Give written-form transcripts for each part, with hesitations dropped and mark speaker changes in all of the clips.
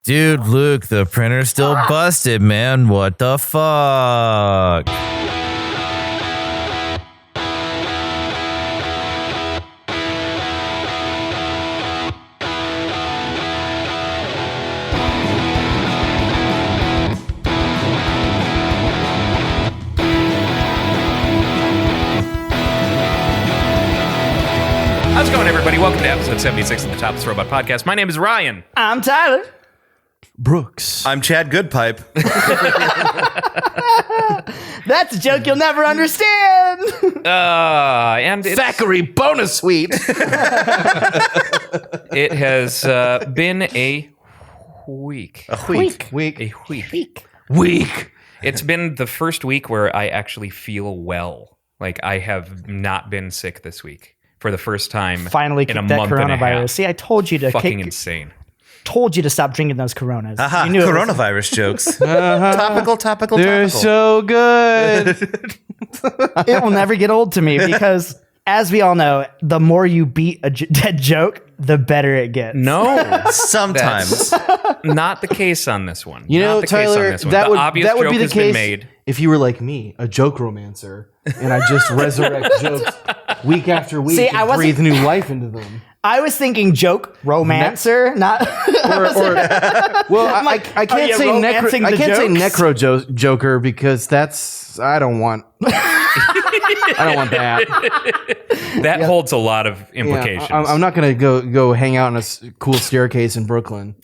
Speaker 1: Dude, Luke, the printer's still busted, man. What the fuck?
Speaker 2: How's it going, everybody? Welcome to episode 76 of the Topless Robot podcast. My name is Ryan.
Speaker 3: I'm Tyler.
Speaker 4: Brooks.
Speaker 5: I'm Chad Goodpipe.
Speaker 3: That's a joke you'll never understand.
Speaker 2: And it's,
Speaker 4: Thackeray bonus suite.
Speaker 2: it has been a week.
Speaker 4: Week.
Speaker 2: It's been the first week where I actually feel well. Like, I have not been sick this week for the first time
Speaker 3: Finally
Speaker 2: in a
Speaker 3: kicked that
Speaker 2: month and a half.
Speaker 3: coronavirus. See, I told you to
Speaker 2: Fucking insane.
Speaker 3: told you to stop drinking those Coronas.
Speaker 5: Aha,
Speaker 3: You knew it was-
Speaker 5: coronavirus jokes. Topical.
Speaker 4: They're so good.
Speaker 3: it will never get old to me because, as we all know, the more you beat a dead joke, the better it gets.
Speaker 2: No,
Speaker 5: Sometimes.
Speaker 2: not the case on this one.
Speaker 4: You know,
Speaker 2: Not the case on
Speaker 4: Tyler,
Speaker 2: this one.
Speaker 4: that
Speaker 2: The
Speaker 4: would
Speaker 2: obvious
Speaker 4: that would
Speaker 2: joke
Speaker 4: be the
Speaker 2: has been
Speaker 4: case
Speaker 2: made.
Speaker 4: if you were like me, a joke romancer, and I just resurrect jokes week after week
Speaker 3: See,
Speaker 4: and
Speaker 3: I wasn't-
Speaker 4: breathe new life into them.
Speaker 3: I was thinking joke romancer, not.
Speaker 4: Well, I can't
Speaker 3: you
Speaker 4: say
Speaker 3: romancing
Speaker 4: I
Speaker 3: the
Speaker 4: can't say
Speaker 3: jokes?
Speaker 4: necro joker because that's I don't want that.
Speaker 2: That holds a lot of implications.
Speaker 4: Yeah, I'm not gonna go hang out in a cool staircase in Brooklyn.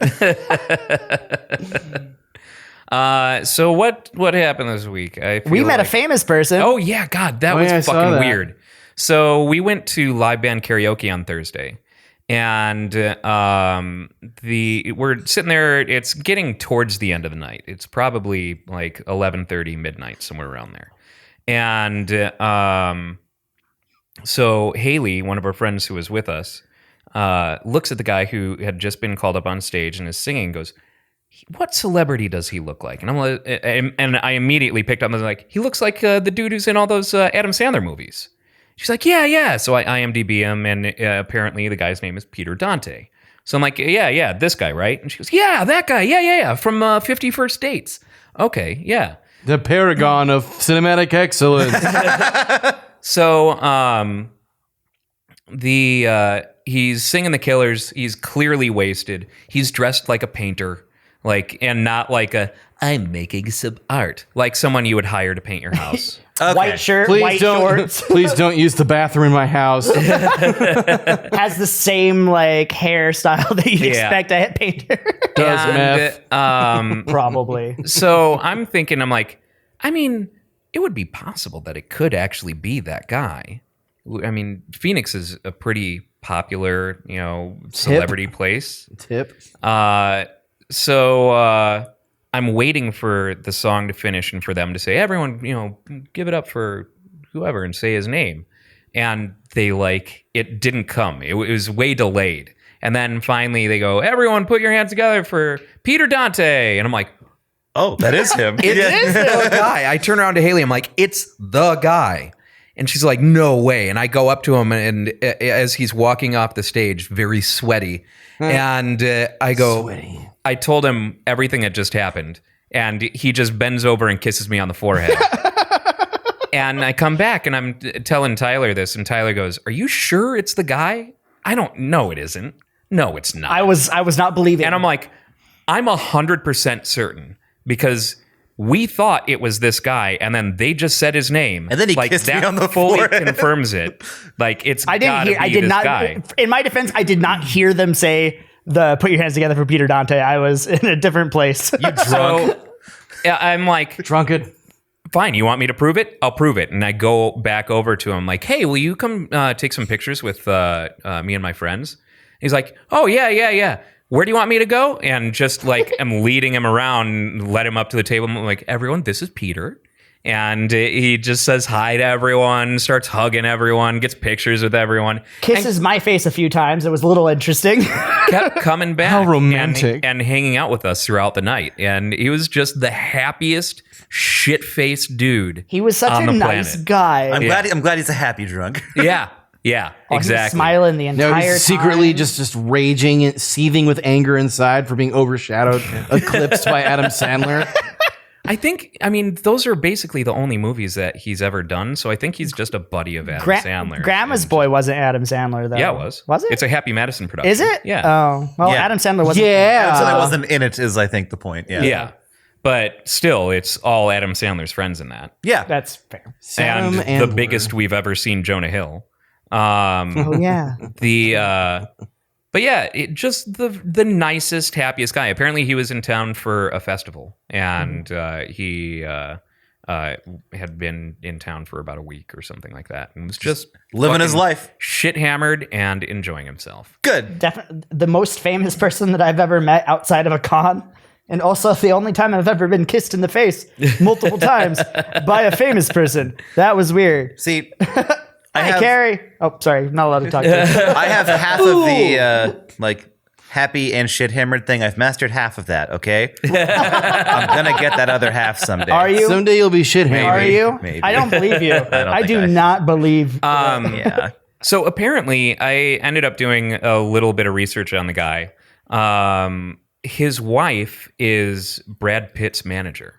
Speaker 2: So what happened this week? I feel
Speaker 3: We met a
Speaker 2: like-
Speaker 3: famous person.
Speaker 2: Oh yeah, God, that
Speaker 4: Oh,
Speaker 2: was
Speaker 4: yeah, I saw
Speaker 2: fucking
Speaker 4: that.
Speaker 2: weird. So we went to live band karaoke on Thursday, and we're sitting there. It's getting towards the end of the night. It's probably like 11:30 midnight, somewhere around there. And so Haley, one of our friends who was with us, looks at the guy who had just been called up on stage and is singing, and goes, "What celebrity does he look like?" And I'm like, and I immediately picked up and was like, "He looks like the dude who's in all those Adam Sandler movies." She's like, yeah. So I IMDb him, and apparently the guy's name is Peter Dante. So I'm like, yeah, this guy, right? And she goes, yeah, that guy, yeah, from 50 First Dates. Okay, yeah.
Speaker 4: The paragon of cinematic excellence.
Speaker 2: So he's singing The Killers. He's clearly wasted. He's dressed like a painter, and not like I'm making some art, like someone you would hire to paint your house.
Speaker 5: Okay.
Speaker 3: White shirt, white shorts.
Speaker 4: Please don't use the bathroom in my house.
Speaker 3: Has the same hairstyle that you'd
Speaker 2: Yeah.
Speaker 3: expect a painter.
Speaker 4: Does meth.
Speaker 3: Probably.
Speaker 2: So I'm thinking, it would be possible that it could actually be that guy. I mean, Phoenix is a pretty popular, celebrity place.
Speaker 4: Tip.
Speaker 2: So I'm waiting for the song to finish and for them to say, everyone, give it up for whoever and say his name. And they it didn't come. It was way delayed. And then finally they go, everyone put your hands together for Peter Dante. And I'm like,
Speaker 5: Oh, that is him.
Speaker 2: it is the guy. I turn around to Haley. I'm like, it's the guy. And she's like, no way. And I go up to him, and as he's walking off the stage, very sweaty. And I go,
Speaker 4: Sweaty.
Speaker 2: I told him everything that just happened. And he just bends over and kisses me on the forehead. And I come back and I'm telling Tyler this. And Tyler goes, are you sure it's the guy? I don't know. It isn't. No, it's not.
Speaker 3: I was not believing.
Speaker 2: And I'm like, I'm 100% certain because we thought it was this guy, and then they just said his name,
Speaker 5: And then he kissed me
Speaker 2: that
Speaker 5: on the
Speaker 2: fully
Speaker 5: forehead.
Speaker 2: confirms it. It's
Speaker 3: I didn't
Speaker 2: gotta
Speaker 3: hear.
Speaker 2: be
Speaker 3: I did
Speaker 2: this
Speaker 3: not.
Speaker 2: guy.
Speaker 3: In my defense, I did not hear them say the "put your hands together for Peter Dante." I was in a different place.
Speaker 2: So yeah, I'm like,
Speaker 4: Drunkard.
Speaker 2: fine. You want me to prove it? I'll prove it. And I go back over to him, like, hey, will you come take some pictures with me and my friends? He's like, oh yeah. Where do you want me to go? And just I'm leading him around and led him up to the table. I'm like, everyone, this is Peter. And he just says hi to everyone, starts hugging everyone, gets pictures with everyone.
Speaker 3: Kisses my face a few times. It was a little interesting.
Speaker 2: Kept coming back.
Speaker 4: How romantic.
Speaker 2: And hanging out with us throughout the night. And he was just the happiest, shit-faced dude
Speaker 3: He was such
Speaker 2: on
Speaker 3: a
Speaker 2: the
Speaker 3: nice
Speaker 2: planet.
Speaker 3: guy.
Speaker 5: I'm glad he's a happy drunk.
Speaker 2: Yeah. Yeah,
Speaker 3: Oh, he was
Speaker 2: exactly.
Speaker 3: smiling the
Speaker 4: No,
Speaker 3: entire
Speaker 4: he's secretly
Speaker 3: time.
Speaker 4: just raging and seething with anger inside for being overshadowed, eclipsed by Adam Sandler.
Speaker 2: I mean, those are basically the only movies that he's ever done. So I think he's just a buddy of Adam Sandler.
Speaker 3: Grandma's
Speaker 2: And-
Speaker 3: Boy wasn't Adam Sandler, though.
Speaker 2: Yeah, it was.
Speaker 3: Was it?
Speaker 2: It's a Happy Madison production.
Speaker 3: Is it?
Speaker 2: Yeah.
Speaker 3: Oh, well,
Speaker 1: Yeah.
Speaker 3: Adam Sandler wasn't.
Speaker 4: Yeah.
Speaker 1: So that wasn't in it, is I think the point. Yeah.
Speaker 2: Yeah. But still, it's all Adam Sandler's friends in that.
Speaker 1: Yeah.
Speaker 3: That's fair.
Speaker 4: Sam
Speaker 2: And the
Speaker 4: Andler.
Speaker 2: biggest we've ever seen Jonah Hill.
Speaker 3: Oh, yeah.
Speaker 2: But yeah, it just the nicest, happiest guy. Apparently, he was in town for a festival, and he had been in town for about a week or something like that, and was just
Speaker 1: Living his
Speaker 2: fucking
Speaker 1: life.
Speaker 2: shit hammered and enjoying himself.
Speaker 1: Good.
Speaker 3: Definitely the most famous person that I've ever met outside of a con. And also the only time I've ever been kissed in the face multiple times by a famous person. That was weird.
Speaker 1: See,
Speaker 3: Hi, Carrie. Oh, sorry. Not allowed to talk to you.
Speaker 1: I have half of the like happy and shit hammered thing. I've mastered half of that. Okay, I'm gonna get that other half someday.
Speaker 3: Are you?
Speaker 4: Someday you'll be shit hammered.
Speaker 3: Are you?
Speaker 1: Maybe.
Speaker 3: I don't believe you. I
Speaker 1: think
Speaker 3: do
Speaker 1: I-
Speaker 3: not believe.
Speaker 1: Yeah.
Speaker 2: So apparently, I ended up doing a little bit of research on the guy. His wife is Brad Pitt's manager.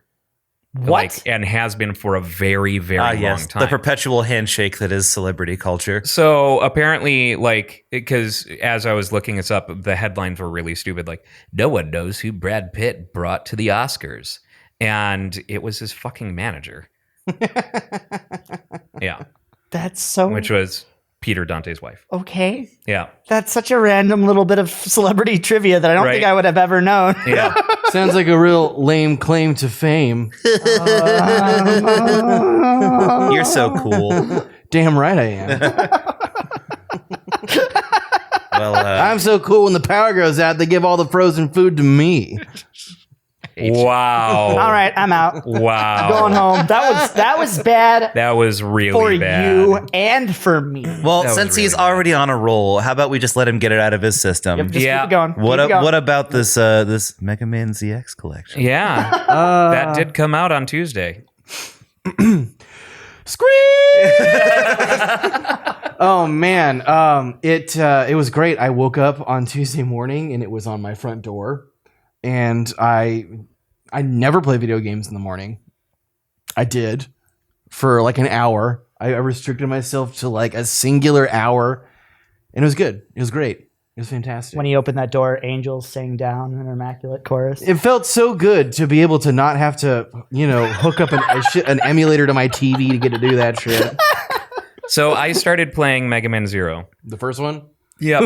Speaker 3: What?
Speaker 2: And has been for a very, very long
Speaker 1: Yes.
Speaker 2: time.
Speaker 1: The perpetual handshake that is celebrity culture.
Speaker 2: So apparently, because as I was looking this up, the headlines were really stupid. Like, no one knows who Brad Pitt brought to the Oscars. And it was his fucking manager. Yeah.
Speaker 3: That's so
Speaker 2: Which was Peter Dante's wife.
Speaker 3: okay.
Speaker 2: Yeah.
Speaker 3: That's such a random little bit of celebrity trivia that I don't think
Speaker 2: Right.
Speaker 3: I would have ever known.
Speaker 2: Yeah.
Speaker 4: Sounds like a real lame claim to fame.
Speaker 1: You're so cool.
Speaker 4: Damn right I am.
Speaker 1: Well,
Speaker 4: I'm so cool when the power goes out, they give all the frozen food to me.
Speaker 2: Wow.
Speaker 3: All right, I'm out.
Speaker 2: Wow.
Speaker 3: Going home. That was bad
Speaker 2: That was really
Speaker 3: for
Speaker 2: bad.
Speaker 3: you and for me.
Speaker 1: well,
Speaker 2: was
Speaker 1: since he's
Speaker 2: really bad.
Speaker 1: already on a roll, how about we just let him get it out of his system?
Speaker 3: Yep, just
Speaker 2: Yeah.
Speaker 3: keep it going.
Speaker 1: What
Speaker 3: Keep it going.
Speaker 1: what about this this Mega Man ZX collection?
Speaker 2: Yeah. That did come out on Tuesday.
Speaker 4: Scream! Oh man, it was great. I woke up on Tuesday morning and it was on my front door, and I never play video games in the morning. I did for like an hour. I restricted myself to like a singular hour, and it was good. It was great. It was fantastic.
Speaker 3: When you open that door, angels sing down an immaculate chorus.
Speaker 4: It felt so good to be able to not have to, hook up an emulator to my TV to get to do that shit.
Speaker 2: So I started playing Mega Man Zero.
Speaker 4: The first one?
Speaker 2: Yep.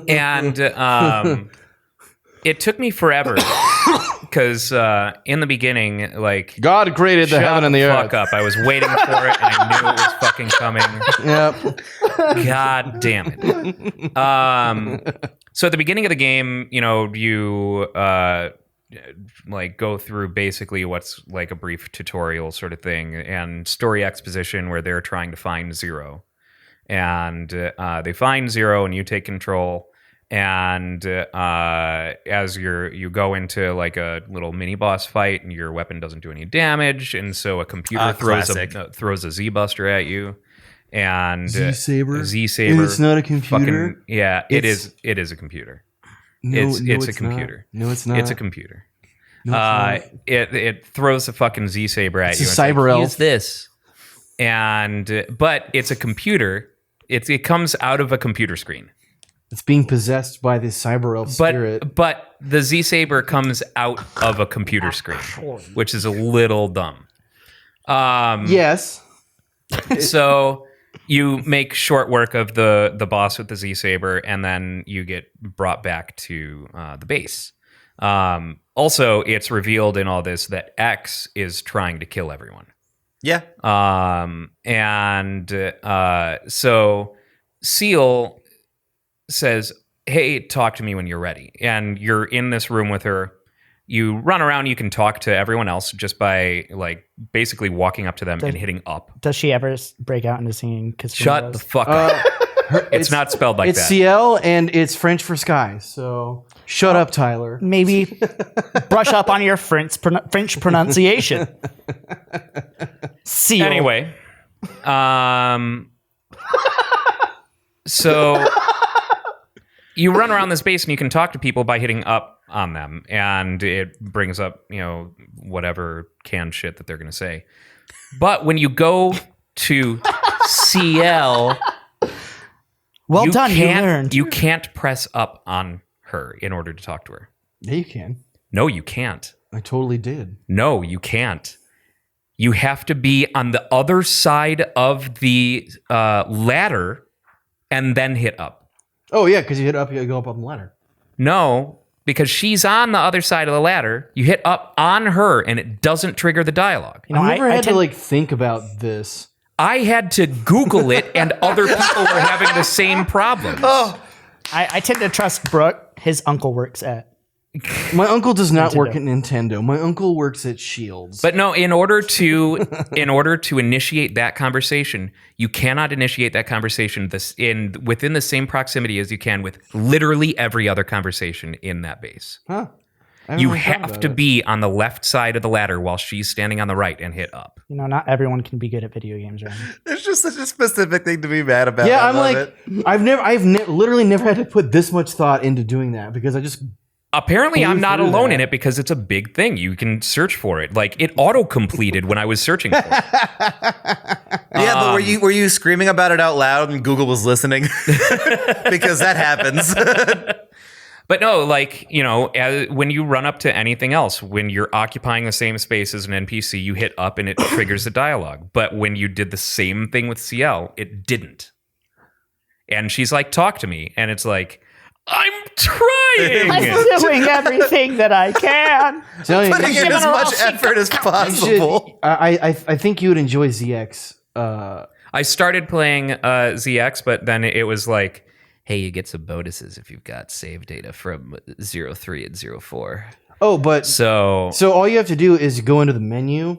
Speaker 2: And it took me forever because in the beginning, like,
Speaker 4: God created the
Speaker 2: shut
Speaker 4: heaven and the
Speaker 2: fuck
Speaker 4: earth.
Speaker 2: up. I was waiting for it, and I knew it was fucking coming.
Speaker 4: Yep.
Speaker 2: God damn it. So at the beginning of the game, you like go through basically what's like a brief tutorial sort of thing and story exposition where they're trying to find Zero. And they find Zero and you take control. And as you go into like a little mini boss fight and your weapon doesn't do any damage, and so a computer
Speaker 1: Classic.
Speaker 2: throws a Z Buster at you. And
Speaker 4: Z-Saber?
Speaker 2: Z-Saber.
Speaker 4: And it's not a computer?
Speaker 2: Fucking, yeah, it
Speaker 4: It's-
Speaker 2: is a computer.
Speaker 4: No,
Speaker 2: It's a
Speaker 4: not.
Speaker 2: computer.
Speaker 4: No, it's not.
Speaker 2: It's a computer.
Speaker 4: No, it's not.
Speaker 2: It throws a fucking Z-Saber at
Speaker 4: It's
Speaker 2: you.
Speaker 4: a
Speaker 2: and like,
Speaker 4: cyber elf.
Speaker 2: Use this. And but it's a computer. It comes out of a computer screen.
Speaker 4: It's being possessed by this cyber elf spirit.
Speaker 2: But the Z-Saber comes out of a computer screen, which is a little dumb.
Speaker 4: Yes.
Speaker 2: So you make short work of the boss with the Z-Saber, and then you get brought back to the base. Also, it's revealed in all this that X is trying to kill everyone.
Speaker 1: Yeah.
Speaker 2: So Seal says, "Hey, talk to me when you're ready." And you're in this room with her. You run around. You can talk to everyone else just by like basically walking up to them and hitting up.
Speaker 3: Does she ever break out into singing?
Speaker 2: Shut the fuck up. It's not spelled like
Speaker 4: It's
Speaker 2: that.
Speaker 4: CL and it's French for sky. So shut up, Tyler.
Speaker 3: Maybe brush up on your French pronunciation. Seal.
Speaker 2: Anyway, So you run around this base and you can talk to people by hitting up on them, and it brings up, whatever canned shit that they're going to say. But when you go to CL,
Speaker 3: Well done, you learned.
Speaker 2: You can't press up on her in order to talk to her.
Speaker 4: Yeah, you can.
Speaker 2: No, you can't.
Speaker 4: I totally did.
Speaker 2: No, you can't. You have to be on the other side of the ladder and then hit up.
Speaker 4: Oh, yeah, because you hit up, you go up on the ladder.
Speaker 2: No, because she's on the other side of the ladder. You hit up on her and it doesn't trigger the dialogue.
Speaker 4: I never had to think about this.
Speaker 2: I had to Google it, and other people were having the same problem.
Speaker 3: I tend to trust Brooke. His uncle works at.
Speaker 4: My uncle does not work at Nintendo. My uncle works at Shields.
Speaker 2: But no, in order to initiate that conversation, you cannot initiate that conversation within the same proximity as you can with literally every other conversation in that base.
Speaker 4: Huh.
Speaker 2: You have to be on the left side of the ladder while she's standing on the right and hit up.
Speaker 3: Not everyone can be good at video games, right?
Speaker 1: It's just such a specific thing to be mad about.
Speaker 4: Yeah,
Speaker 1: I
Speaker 4: I'm
Speaker 1: love
Speaker 4: like,
Speaker 1: it.
Speaker 4: I've literally never had to put this much thought into doing that because I just.
Speaker 2: Apparently, I'm not
Speaker 4: through
Speaker 2: alone
Speaker 4: that.
Speaker 2: in it because it's a big thing. You can search for it. Like, it auto-completed when I was searching for it.
Speaker 1: Yeah, but were you screaming about it out loud and Google was listening? Because that happens.
Speaker 2: But no, when you run up to anything else, when you're occupying the same space as an NPC, you hit up and it triggers the dialogue. But when you did the same thing with CL, it didn't. And she's like, talk to me. And it's like, I'm trying.
Speaker 3: I'm doing everything that I can.
Speaker 4: Putting
Speaker 1: Putting in as much effort as possible.
Speaker 4: I think you would enjoy ZX.
Speaker 2: I started playing ZX, but then it was like, hey, you get some bonuses if you've got save data from 03 and 04.
Speaker 4: Oh, but
Speaker 2: So
Speaker 4: all you have to do is go into the menu,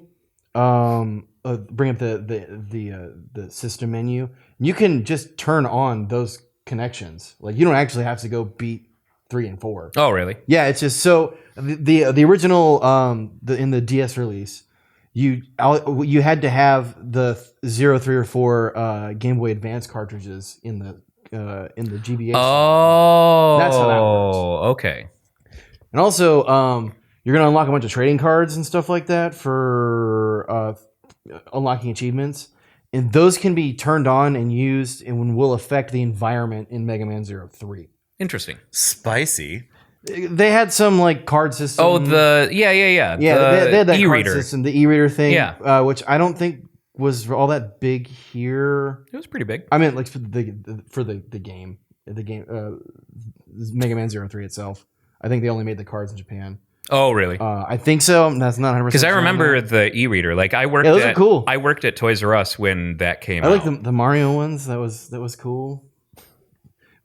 Speaker 4: bring up the system menu. You can just turn on those connections. Like you don't actually have to go beat 3 and 4.
Speaker 2: Oh, really?
Speaker 4: Yeah, it's just so the original in the DS release, you had to have the 0, 3, or 4 Game Boy Advance cartridges in the GBA.
Speaker 2: Oh,
Speaker 4: That's how that works.
Speaker 2: Okay.
Speaker 4: And also, you're gonna unlock a bunch of trading cards and stuff like that for unlocking achievements, and those can be turned on and used, and will affect the environment in Mega Man 03.
Speaker 2: Interesting.
Speaker 1: Spicy.
Speaker 4: They had some like card system.
Speaker 2: Oh, yeah.
Speaker 4: yeah,
Speaker 2: The
Speaker 4: they had that
Speaker 2: e-reader.
Speaker 4: card system, the e-reader thing,
Speaker 2: Yeah.
Speaker 4: which I don't think was all that big here.
Speaker 2: It was pretty big.
Speaker 4: I meant like for the game, Mega Man 03 itself. I think they only made the cards in Japan.
Speaker 2: Oh, really?
Speaker 4: I think so. That's not 100%.
Speaker 2: Because I remember the e-reader. Like I worked.
Speaker 4: those are cool.
Speaker 2: I worked at Toys R Us when that came
Speaker 4: I
Speaker 2: out.
Speaker 4: like the Mario ones. That was cool.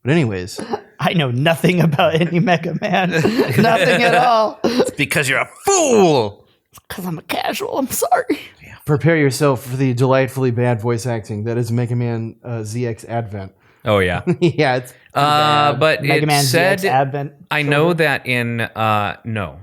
Speaker 4: But anyways,
Speaker 3: I know nothing about any Mega Man. Nothing at all.
Speaker 1: Because you're a fool.
Speaker 3: Because I'm a casual. I'm sorry.
Speaker 4: prepare yourself for the delightfully bad voice acting that is Mega Man ZX Advent.
Speaker 2: Oh yeah.
Speaker 4: Yeah, it's
Speaker 2: but
Speaker 3: Mega
Speaker 2: it
Speaker 3: Man
Speaker 2: said
Speaker 3: ZX Advent.
Speaker 2: I know that in no,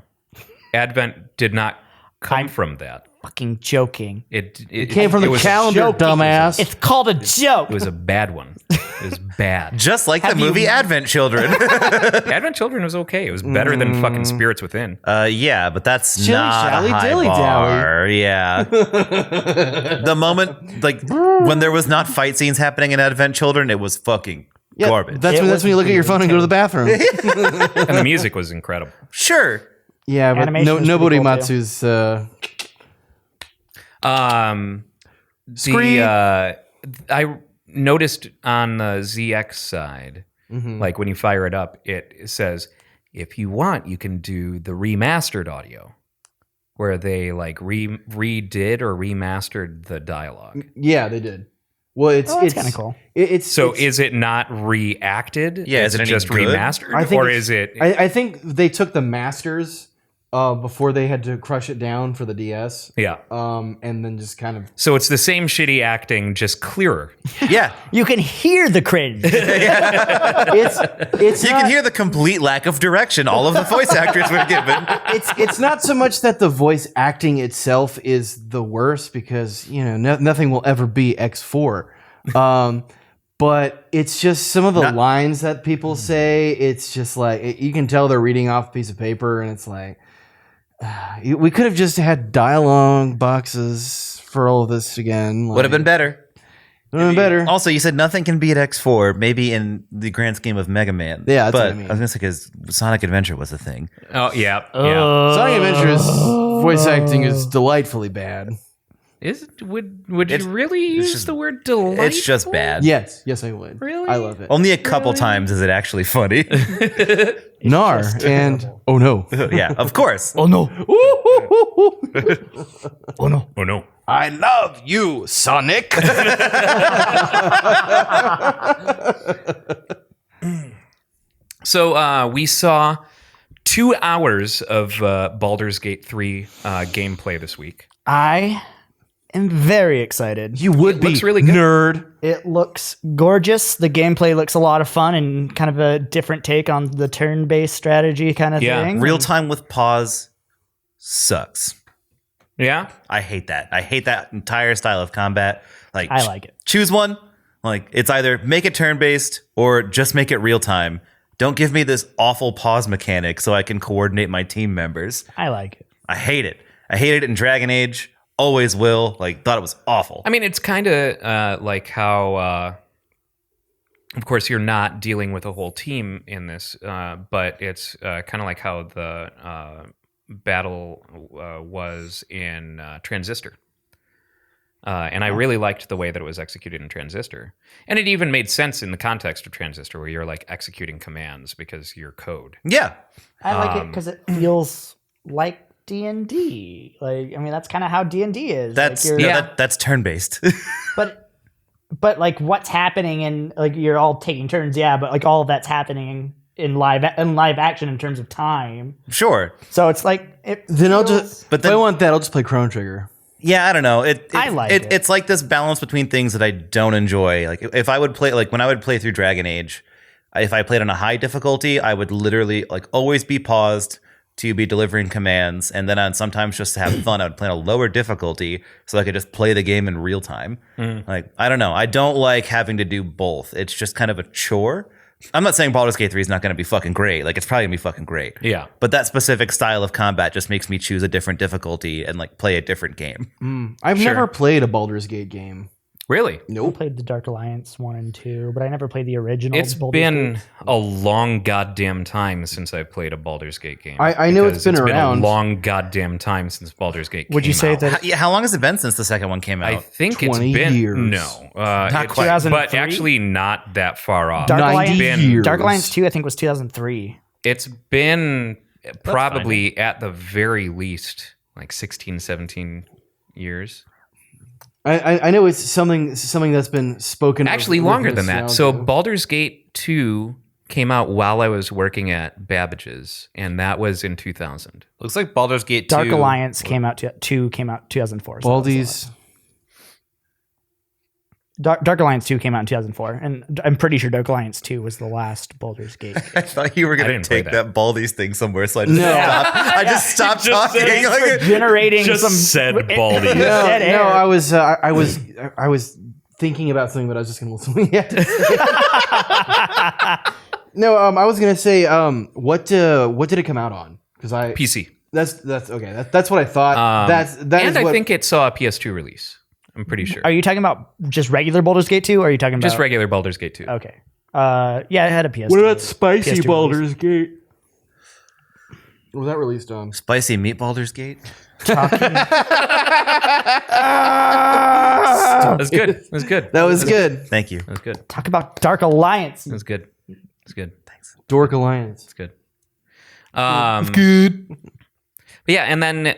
Speaker 2: Advent did not come
Speaker 3: I'm-
Speaker 2: from that.
Speaker 3: Fucking joking.
Speaker 2: It
Speaker 4: came from the
Speaker 2: was
Speaker 4: calendar,
Speaker 3: joking.
Speaker 4: dumbass.
Speaker 3: It's called a joke.
Speaker 2: It was a bad one. It was bad.
Speaker 1: Just like the
Speaker 3: Have you-
Speaker 1: movie Advent Children.
Speaker 2: Advent Children was okay. It was better than fucking Spirits Within.
Speaker 1: Yeah, but that's
Speaker 4: Chilly
Speaker 1: not
Speaker 4: shally
Speaker 1: a high
Speaker 4: dilly
Speaker 1: bar. Yeah. The moment, like, when there was not fight scenes happening in Advent Children, it was fucking garbage.
Speaker 4: That's when you look at your phone and go to the bathroom.
Speaker 2: And the music was incredible.
Speaker 1: Sure.
Speaker 4: Yeah, but
Speaker 3: Animation was pretty
Speaker 4: nobody
Speaker 3: cool,
Speaker 4: Matsu's. Scream.
Speaker 2: I noticed on the ZX side, like when you fire it up, it says, if you want, you can do the remastered audio, where they like redid or remastered the dialogue.
Speaker 4: Yeah, they did. Well, it's
Speaker 3: kinda cool.
Speaker 2: Is it not reacted?
Speaker 1: Yeah,
Speaker 2: is
Speaker 1: is it
Speaker 2: it
Speaker 1: any
Speaker 2: just
Speaker 1: good?
Speaker 2: remastered,
Speaker 4: I think
Speaker 2: or
Speaker 4: it's-
Speaker 2: is it?
Speaker 4: I think they took the masters before they had to crush it down for the DS.
Speaker 2: Yeah.
Speaker 4: And then just kind of.
Speaker 2: So it's the same shitty acting, just clearer.
Speaker 1: Yeah.
Speaker 3: You can hear the cringe.
Speaker 4: It's
Speaker 1: You
Speaker 4: not,
Speaker 1: can hear the complete lack of direction all of the voice actors were given.
Speaker 4: it's not so much that the voice acting itself is the worst because nothing will ever be X4. but it's just some of the lines that people say. It's just like you can tell they're reading off a piece of paper, and it's like we could have just had dialogue boxes for all of this again.
Speaker 1: Would have been better.
Speaker 4: Would have been better.
Speaker 1: Also, you said nothing can beat X4, maybe in the grand scheme of Mega Man.
Speaker 4: Yeah, that's
Speaker 1: but
Speaker 4: what I mean.
Speaker 1: was going to say because Sonic Adventure was a thing.
Speaker 2: Oh yeah, yeah.
Speaker 4: Sonic Adventure's voice acting is delightfully bad.
Speaker 2: Is it, would you really use
Speaker 1: just-
Speaker 2: the word delightful?
Speaker 1: It's just bad.
Speaker 4: Yes, I would.
Speaker 2: Really?
Speaker 4: I love it.
Speaker 1: Only a couple times is it actually funny.
Speaker 4: Nar and oh no.
Speaker 1: Yeah, of course.
Speaker 3: Oh no! Oh no!
Speaker 2: Oh no.
Speaker 4: I love you, Sonic.
Speaker 2: So we saw 2 hours of Baldur's Gate 3 gameplay this week.
Speaker 3: I am very excited.
Speaker 4: You would be
Speaker 2: looks really good.
Speaker 4: nerd.
Speaker 3: It looks gorgeous. The gameplay looks a lot of fun and kind of a different take on the turn-based strategy kind of
Speaker 2: Yeah,
Speaker 3: thing.
Speaker 1: Real time with pause sucks.
Speaker 2: Yeah?
Speaker 1: I hate that. I hate that entire style of combat. Like
Speaker 3: I like it.
Speaker 1: Choose one. Like it's either make it turn based or just make it real time. Don't give me this awful pause mechanic so I can coordinate my team members.
Speaker 3: I like it.
Speaker 1: I hate it. I hated it in Dragon Age. Always will. Like thought it was awful.
Speaker 2: I mean, it's kind of like how, of course, you're not dealing with a whole team in this, but it's kind of like how the battle was in Transistor. And I really liked the way that it was executed in Transistor. And it even made sense in the context of Transistor where you're like executing commands because you're code.
Speaker 1: Yeah.
Speaker 3: I like it because it feels like D&D. Like, I mean, that's kind of how D&D is.
Speaker 1: That's
Speaker 3: like
Speaker 1: that's turn based.
Speaker 3: but like what's happening and like you're all taking turns, yeah, but like all of that's happening in live action in terms of time.
Speaker 1: Sure.
Speaker 3: So it's like
Speaker 4: Then I'll just.
Speaker 1: But
Speaker 4: If
Speaker 1: then-
Speaker 4: I want that, I'll just play Chrono Trigger.
Speaker 1: Yeah, I don't know.
Speaker 3: I like it.
Speaker 1: It's like this balance between things that I don't enjoy. Like if I would play, like when I would play through Dragon Age, if I played on a high difficulty, I would literally like always be paused to be delivering commands, and then on sometimes just to have fun, I would play on a lower difficulty so I could just play the game in real time. Like I don't know. I don't like having to do both. It's just kind of a chore. I'm not saying Baldur's Gate 3 is not going to be fucking great. Like it's probably going to be fucking great.
Speaker 2: Yeah.
Speaker 1: But that specific style of combat just makes me choose a different difficulty and like play a different game.
Speaker 4: I've never played a Baldur's Gate game.
Speaker 2: Really?
Speaker 3: I played the Dark Alliance 1 and 2, but I never played the original.
Speaker 2: It's
Speaker 3: Baldur's
Speaker 2: been
Speaker 3: Gate.
Speaker 2: a long goddamn time since I've played a Baldur's Gate game.
Speaker 4: I know
Speaker 2: Because
Speaker 4: it's been around.
Speaker 2: a long goddamn time since Baldur's Gate
Speaker 3: Would you
Speaker 2: came
Speaker 3: say
Speaker 2: out.
Speaker 3: that
Speaker 1: Yeah, how long has it been since the second one came out?
Speaker 2: I think it's
Speaker 4: 20
Speaker 2: been
Speaker 4: years.
Speaker 2: no,
Speaker 1: Not
Speaker 2: it's-
Speaker 1: quite.
Speaker 2: but
Speaker 3: 2003?
Speaker 2: actually not that far off.
Speaker 3: Dark
Speaker 4: 90
Speaker 3: Alliance,
Speaker 4: years.
Speaker 3: Dark Alliance 2, I think, was 2003.
Speaker 2: It's been probably at the very least like 16, 17 years.
Speaker 4: I know it's something that's been spoken of
Speaker 2: Actually,
Speaker 4: with
Speaker 2: longer than that. So
Speaker 4: nostalgia.
Speaker 2: Baldur's Gate 2 came out while I was working at Babbage's, and that was in 2000.
Speaker 1: Looks like Baldur's Gate 2.
Speaker 3: Dark Alliance came out 2004. So
Speaker 4: Baldi's.
Speaker 3: Dark Alliance 2 came out in 2004, and I'm pretty sure Dark Alliance 2 was the last Baldur's Gate.
Speaker 1: I thought you were going to
Speaker 2: didn't play
Speaker 1: take that Baldi's thing somewhere, so I just
Speaker 4: No.
Speaker 1: stopped. I just stopped talking. Like,
Speaker 3: Generating
Speaker 2: Just
Speaker 3: some
Speaker 2: said Baldi.
Speaker 3: Dead
Speaker 4: No,
Speaker 3: air.
Speaker 4: I was thinking about something, but I was just going to listen to what you had to say. No, I was going to say, what did it come out on? Because
Speaker 2: PC.
Speaker 4: that's okay. That's what I thought. That
Speaker 2: and
Speaker 4: is
Speaker 2: I
Speaker 4: what,
Speaker 2: think it saw a PS2 release. I'm pretty sure.
Speaker 3: Are you talking about just regular Baldur's Gate 2, or are you talking about
Speaker 2: Just regular Baldur's Gate 2.
Speaker 3: Okay. Yeah, it had a PS2.
Speaker 4: What about Spicy
Speaker 3: PS2
Speaker 4: Baldur's Gate? What was that released on?
Speaker 1: Spicy meat Baldur's Gate?
Speaker 2: That was good. That was good.
Speaker 4: That was good.
Speaker 1: Thank you.
Speaker 2: That was good.
Speaker 3: Talk about Dark Alliance.
Speaker 2: That was good. It's good. Thanks.
Speaker 4: Dork Alliance.
Speaker 2: It's good.
Speaker 4: Good.
Speaker 2: But yeah, and then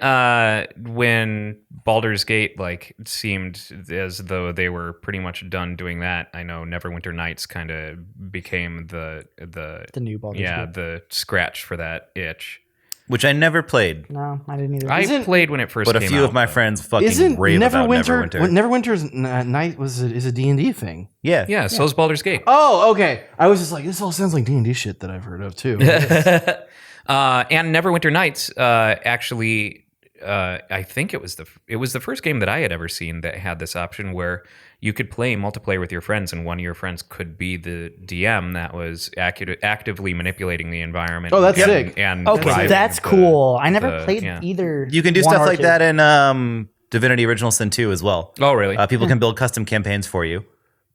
Speaker 2: when Baldur's Gate like seemed as though they were pretty much done doing that, I know Neverwinter Nights kind of became the
Speaker 3: new Baldur's Gate.
Speaker 2: the scratch for that itch.
Speaker 1: Which I never played,
Speaker 3: No, I didn't either.
Speaker 2: I played when it first
Speaker 1: but a
Speaker 2: came
Speaker 1: few
Speaker 2: out.
Speaker 1: of my
Speaker 2: though.
Speaker 1: friends fucking
Speaker 4: Isn't
Speaker 1: rave about
Speaker 4: Neverwinter?
Speaker 1: Neverwinter.
Speaker 4: Neverwinter's night is a D&D thing.
Speaker 1: Yeah.
Speaker 2: Yeah, so's Baldur's Gate.
Speaker 4: Oh, okay. I was just like, this all sounds like D&D shit that I've heard of too.
Speaker 2: And Neverwinter Nights actually I think it was the first game that I had ever seen that had this option where you could play multiplayer with your friends, and one of your friends could be the DM that was actively manipulating the environment.
Speaker 4: Oh, that's
Speaker 2: and,
Speaker 4: sick.
Speaker 2: And
Speaker 3: Okay,
Speaker 2: driving
Speaker 3: that's
Speaker 2: the-
Speaker 3: cool. I never
Speaker 2: the-
Speaker 3: played
Speaker 2: yeah.
Speaker 3: either.
Speaker 1: You can do
Speaker 3: one
Speaker 1: stuff
Speaker 3: or
Speaker 1: like
Speaker 3: two.
Speaker 1: that in Divinity Original Sin 2 as well.
Speaker 2: Oh, really?
Speaker 1: People can build custom campaigns for you.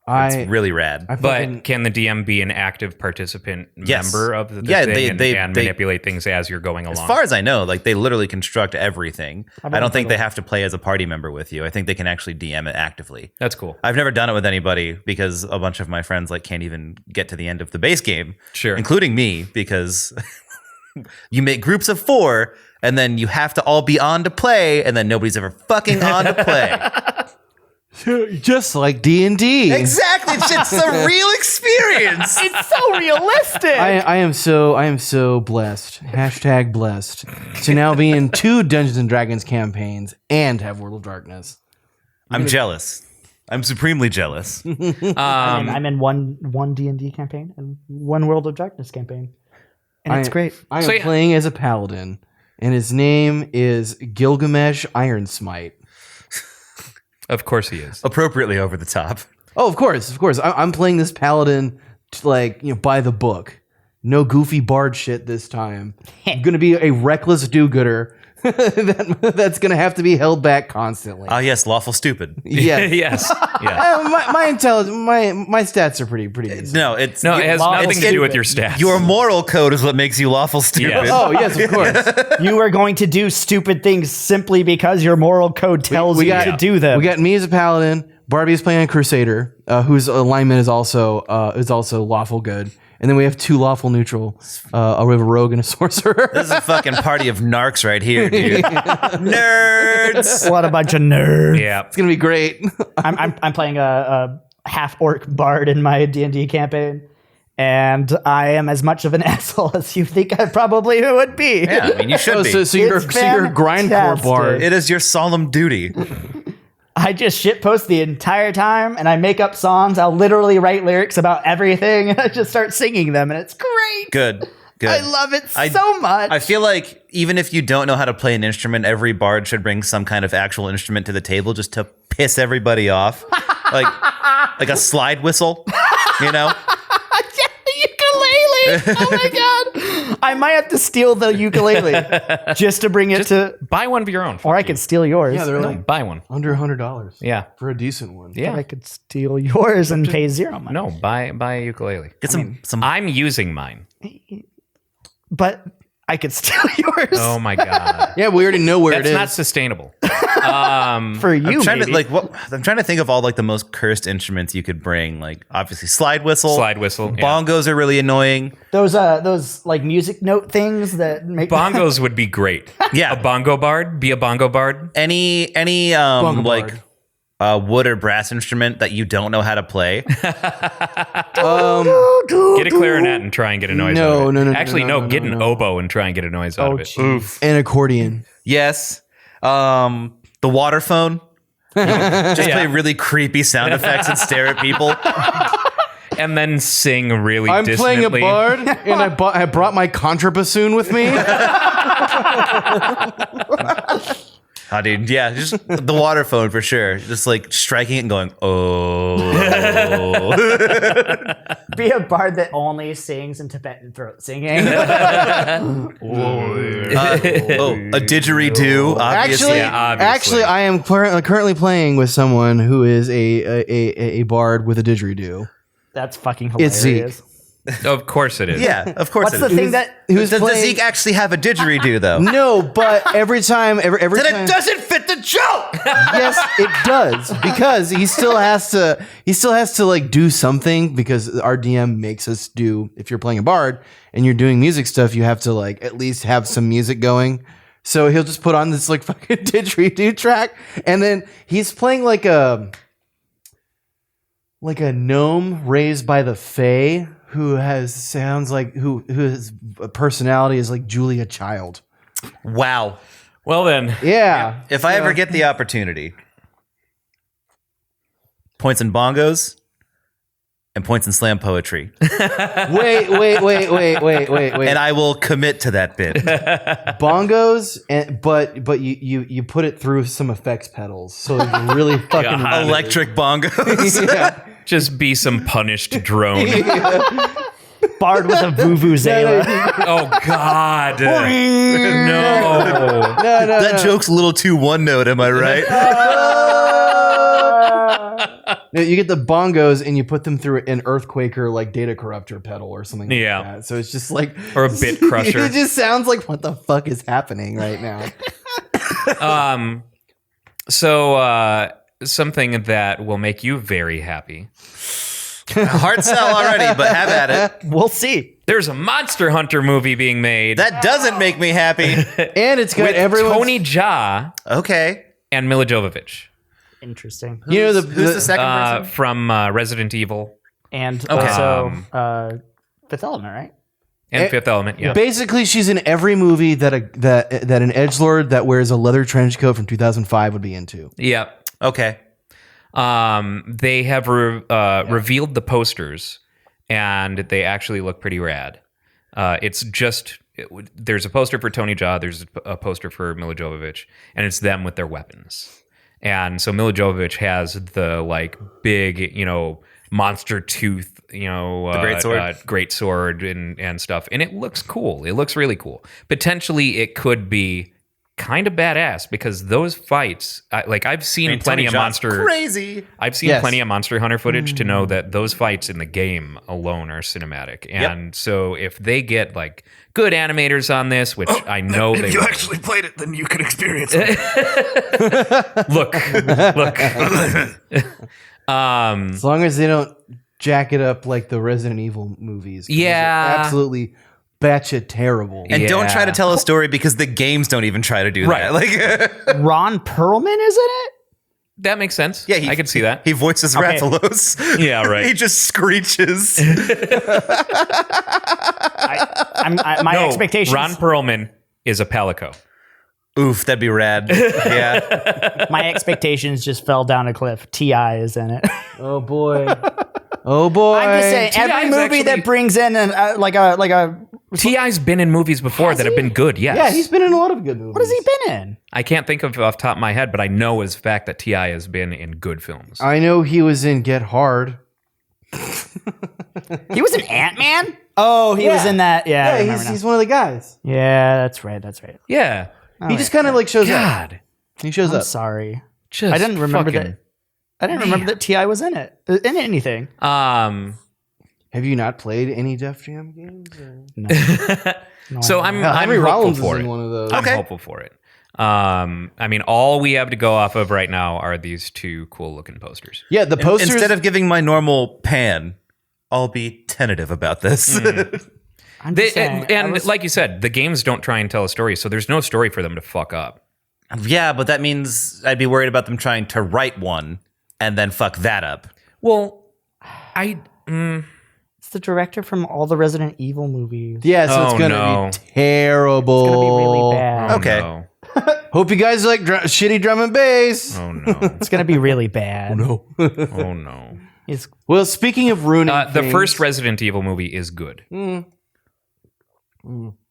Speaker 4: I
Speaker 1: It's really rad.
Speaker 4: I
Speaker 2: But
Speaker 4: fucking,
Speaker 2: can the DM be an active participant
Speaker 1: Yes.
Speaker 2: member of the
Speaker 1: Yeah,
Speaker 2: thing
Speaker 1: they
Speaker 2: and manipulate things as you're going along?
Speaker 1: As far as I know, like they literally construct everything. I don't think
Speaker 3: played
Speaker 1: they have to play as a party member with you. I think they can actually DM it actively.
Speaker 2: That's cool.
Speaker 1: I've never done it with anybody because a bunch of my friends like can't even get to the end of the base game.
Speaker 2: Sure.
Speaker 1: Including me, because you make groups of 4 and then you have to all be on to play, and then nobody's ever fucking on to play.
Speaker 4: just like D&D.
Speaker 1: Exactly. It's a real experience.
Speaker 3: It's so realistic.
Speaker 4: I am so blessed. Hashtag blessed to now be in 2 Dungeons and Dragons campaigns and have World of Darkness.
Speaker 1: I'm jealous. I'm supremely jealous.
Speaker 3: I'm in one D&D campaign and one World of Darkness campaign, and it's great.
Speaker 4: I am
Speaker 2: So, yeah.
Speaker 4: playing as a paladin, and his name is Gilgamesh Ironsmite.
Speaker 2: Of course he is.
Speaker 1: Appropriately over the top.
Speaker 4: Oh, of course. I'm playing this paladin by the book. No goofy bard shit this time. I'm gonna be a reckless do-gooder that's gonna have to be held back constantly.
Speaker 1: Ah, yes, lawful stupid.
Speaker 4: Yes.
Speaker 2: yes.
Speaker 4: My intelligence, my stats are pretty decent.
Speaker 1: No, it's
Speaker 2: No, it has
Speaker 3: Law-
Speaker 2: nothing
Speaker 3: it's
Speaker 2: to do with
Speaker 3: stupid.
Speaker 2: your stats.
Speaker 1: your moral code is what makes you lawful stupid.
Speaker 2: Yes.
Speaker 4: Oh yes, of course.
Speaker 3: You are going to do stupid things simply because your moral code tells you to do them.
Speaker 4: We got me as a paladin. Barbie is playing a crusader, whose alignment is also lawful good. And then we have 2 lawful neutral. We have a rogue and a sorcerer.
Speaker 1: This is a fucking party of narcs right here, dude. Nerds.
Speaker 3: what a bunch of nerds.
Speaker 2: Yeah.
Speaker 4: It's gonna be great.
Speaker 3: I'm playing a half orc bard in my D&D campaign, and I am as much of an asshole as you think I probably would be.
Speaker 1: Yeah, I mean, you should be.
Speaker 4: So you're a grindcore
Speaker 3: fantastic.
Speaker 4: bard.
Speaker 1: It is your solemn duty.
Speaker 3: I just shitpost the entire time, and I make up songs. I'll literally write lyrics about everything, and I just start singing them, and it's great.
Speaker 1: Good.
Speaker 3: I love it so much.
Speaker 1: I feel like even if you don't know how to play an instrument, every bard should bring some kind of actual instrument to the table just to piss everybody off. like a slide whistle, you know?
Speaker 3: ukulele. Oh my god! I might have to steal the ukulele just to bring it to,
Speaker 2: Buy one of your own.
Speaker 3: or I could steal yours.
Speaker 4: Yeah, they're
Speaker 2: No,
Speaker 4: like
Speaker 2: buy one.
Speaker 4: under $100
Speaker 2: Yeah.
Speaker 4: for a decent one.
Speaker 2: Yeah.
Speaker 3: I could steal yours and pay 0 money.
Speaker 2: No, buy a ukulele.
Speaker 1: Get some
Speaker 2: I'm using mine.
Speaker 3: But I could steal yours
Speaker 2: Oh my god.
Speaker 4: Yeah, we already know where
Speaker 2: That's
Speaker 4: it is.
Speaker 2: not sustainable.
Speaker 3: for you.
Speaker 1: I'm trying
Speaker 3: maybe.
Speaker 1: to I'm trying to think of all like the most cursed instruments you could bring. Like obviously slide whistle.
Speaker 2: Slide whistle. Yeah.
Speaker 1: Bongos are really annoying.
Speaker 3: those like music note things that make
Speaker 2: Bongos would be great.
Speaker 1: Yeah.
Speaker 2: A bongo bard. Be a bongo bard.
Speaker 1: Any
Speaker 4: Bongo
Speaker 1: like
Speaker 4: bard.
Speaker 1: wood or brass instrument that you don't know how to play.
Speaker 2: Get a clarinet and try and get a noise out of it.
Speaker 4: No.
Speaker 2: Actually,
Speaker 4: no,
Speaker 2: get
Speaker 4: no,
Speaker 2: an
Speaker 4: no.
Speaker 2: oboe and try and get a noise out of it.
Speaker 3: jeez.
Speaker 4: An accordion.
Speaker 1: Yes. The water phone. Just play really creepy sound effects and stare at people.
Speaker 2: And then sing really
Speaker 4: I'm playing a
Speaker 2: dissonantly.
Speaker 4: bard, and I brought my contrabassoon with me.
Speaker 1: Oh, dude, yeah, just the water phone for sure. Just like striking it and going, oh.
Speaker 3: Be a bard that only sings in Tibetan throat singing.
Speaker 1: A didgeridoo, obviously.
Speaker 2: obviously.
Speaker 4: Actually, I am currently playing with someone who is a bard with a didgeridoo.
Speaker 3: That's fucking
Speaker 4: It's
Speaker 3: hilarious.
Speaker 4: Zeke.
Speaker 2: Of course it is.
Speaker 1: Yeah, of course
Speaker 3: What's
Speaker 1: it
Speaker 3: the
Speaker 1: is.
Speaker 3: thing that
Speaker 4: Who's
Speaker 1: Does
Speaker 4: playing?
Speaker 1: Zeke actually have a didgeridoo, though?
Speaker 4: No, but every time, every
Speaker 1: Then
Speaker 4: time,
Speaker 1: it doesn't fit the joke!
Speaker 4: yes, it does because he still has to like do something because our DM makes us do. If you're playing a bard and you're doing music stuff, you have to like at least have some music going. So he'll just put on this like fucking didgeridoo track, and then he's playing like a gnome raised by the Fae who his personality is like Julia Child.
Speaker 1: Wow.
Speaker 2: Well then,
Speaker 4: Yeah.
Speaker 1: If I ever get the opportunity, points and bongos, and points and slam poetry.
Speaker 4: Wait.
Speaker 1: And I will commit to that bit.
Speaker 4: Bongos, but you put it through some effects pedals, so it's really fucking
Speaker 1: Electric bongos.
Speaker 4: Yeah.
Speaker 2: Just be some punished drone.
Speaker 3: Barred with a vuvuzela.
Speaker 2: Oh God! No.
Speaker 1: That joke's a little too one note, am I right?
Speaker 4: No, you get the bongos and you put them through an earthquaker like data corruptor pedal or something like
Speaker 2: Yeah.
Speaker 4: that. So it's just like
Speaker 2: Or a bit crusher.
Speaker 4: It just sounds like what the fuck is happening right now.
Speaker 2: So something that will make you very happy.
Speaker 1: Hard sell already, but have at it.
Speaker 3: We'll see.
Speaker 2: There's a Monster Hunter movie being made.
Speaker 1: That doesn't make me happy.
Speaker 4: And it's got
Speaker 2: with
Speaker 4: everyone.
Speaker 2: Tony Jaa
Speaker 1: Okay.
Speaker 2: and Mila Jovovich
Speaker 3: Interesting.
Speaker 4: You know
Speaker 1: Who's the second person?
Speaker 2: from Resident Evil
Speaker 3: And
Speaker 2: Okay.
Speaker 3: also Fifth Element, right?
Speaker 2: and Fifth Element. Yeah.
Speaker 4: Basically, she's in every movie that an edgelord that wears a leather trench coat from 2005 would be into.
Speaker 2: Yeah.
Speaker 1: Okay.
Speaker 2: They have revealed the posters, and they actually look pretty rad. It's just there's a poster for Tony Jaa, there's a poster for Mila Jovovich, and it's them with their weapons. And so Mila Jovovich has the like big, monster tooth, the great sword and stuff, and it looks cool. It looks really cool. Potentially, it could be kind of badass because those fights, I've seen plenty of
Speaker 1: crazy.
Speaker 2: I've seen plenty of Monster Hunter footage to know that those fights in the game alone are cinematic. And so if they get like good animators on this, which I know they
Speaker 5: If you
Speaker 2: will.
Speaker 5: actually played it, then you could experience it.
Speaker 2: Look.
Speaker 4: As long as they don't jack it up like the Resident Evil movies. 'Cause those are
Speaker 2: Yeah.
Speaker 4: absolutely batshit terrible.
Speaker 1: And don't try
Speaker 2: Yeah.
Speaker 1: to tell a story because the games don't even try to do
Speaker 2: Right.
Speaker 1: that. Like,
Speaker 3: Ron Perlman is in it?
Speaker 2: That makes sense.
Speaker 1: yeah,
Speaker 2: I could see that.
Speaker 1: He voices Rathalos.
Speaker 2: Yeah, right.
Speaker 1: He just screeches.
Speaker 3: My expectations.
Speaker 2: Ron Perlman is a Palico.
Speaker 1: Oof, that'd be rad. Yeah.
Speaker 3: My expectations just fell down a cliff. T.I. is in it.
Speaker 4: Oh boy. Oh boy.
Speaker 3: I'm just saying,
Speaker 2: T.I.
Speaker 3: every
Speaker 2: is
Speaker 3: movie
Speaker 2: actually-
Speaker 3: that brings in like a
Speaker 2: T.I.'s been in movies before that have been good, yes.
Speaker 4: Yeah, he's been in a lot of good movies.
Speaker 3: what has he been in?
Speaker 2: I can't think of off the top of my head, but I know as fact that T.I. has been in good films.
Speaker 4: I know he was in Get Hard.
Speaker 3: He was in Ant-Man? Oh, he was in that. Yeah, I
Speaker 4: Yeah,
Speaker 3: remember now.
Speaker 4: he's one of the guys.
Speaker 3: Yeah, that's right.
Speaker 2: Yeah.
Speaker 4: He just kind of like shows up.
Speaker 2: God.
Speaker 4: He shows
Speaker 3: I'm
Speaker 4: up.
Speaker 3: sorry.
Speaker 2: Just
Speaker 3: I didn't remember
Speaker 2: fucking-
Speaker 3: that. I didn't remember that T.I. was in it. In anything.
Speaker 4: Have you not played any Def Jam games? Or?
Speaker 3: No.
Speaker 2: So I'm
Speaker 4: Henry
Speaker 2: hopeful
Speaker 4: Rollins is
Speaker 2: for
Speaker 4: in
Speaker 2: it.
Speaker 4: one of those.
Speaker 2: I'm hopeful for it. I mean, all we have to go off of right now are these two cool looking posters.
Speaker 4: Yeah, the posters.
Speaker 1: Instead of giving my normal pan, I'll be tentative about this.
Speaker 3: I'm just saying,
Speaker 2: And like you said, the games don't try and tell a story, so there's no story for them to fuck up.
Speaker 1: Yeah, but that means I'd be worried about them trying to write one and then fuck that up.
Speaker 2: Well,
Speaker 3: it's the director from all the Resident Evil movies.
Speaker 4: yeah, so
Speaker 2: Oh,
Speaker 4: it's gonna
Speaker 2: no.
Speaker 4: be terrible.
Speaker 3: It's gonna be really bad.
Speaker 1: Okay.
Speaker 2: No.
Speaker 4: Hope you guys like shitty drum and bass.
Speaker 2: Oh no.
Speaker 3: It's gonna be really bad.
Speaker 4: No.
Speaker 2: Oh no.
Speaker 3: It's
Speaker 4: Well, speaking of ruining
Speaker 2: The
Speaker 4: things,
Speaker 2: first Resident Evil movie is good.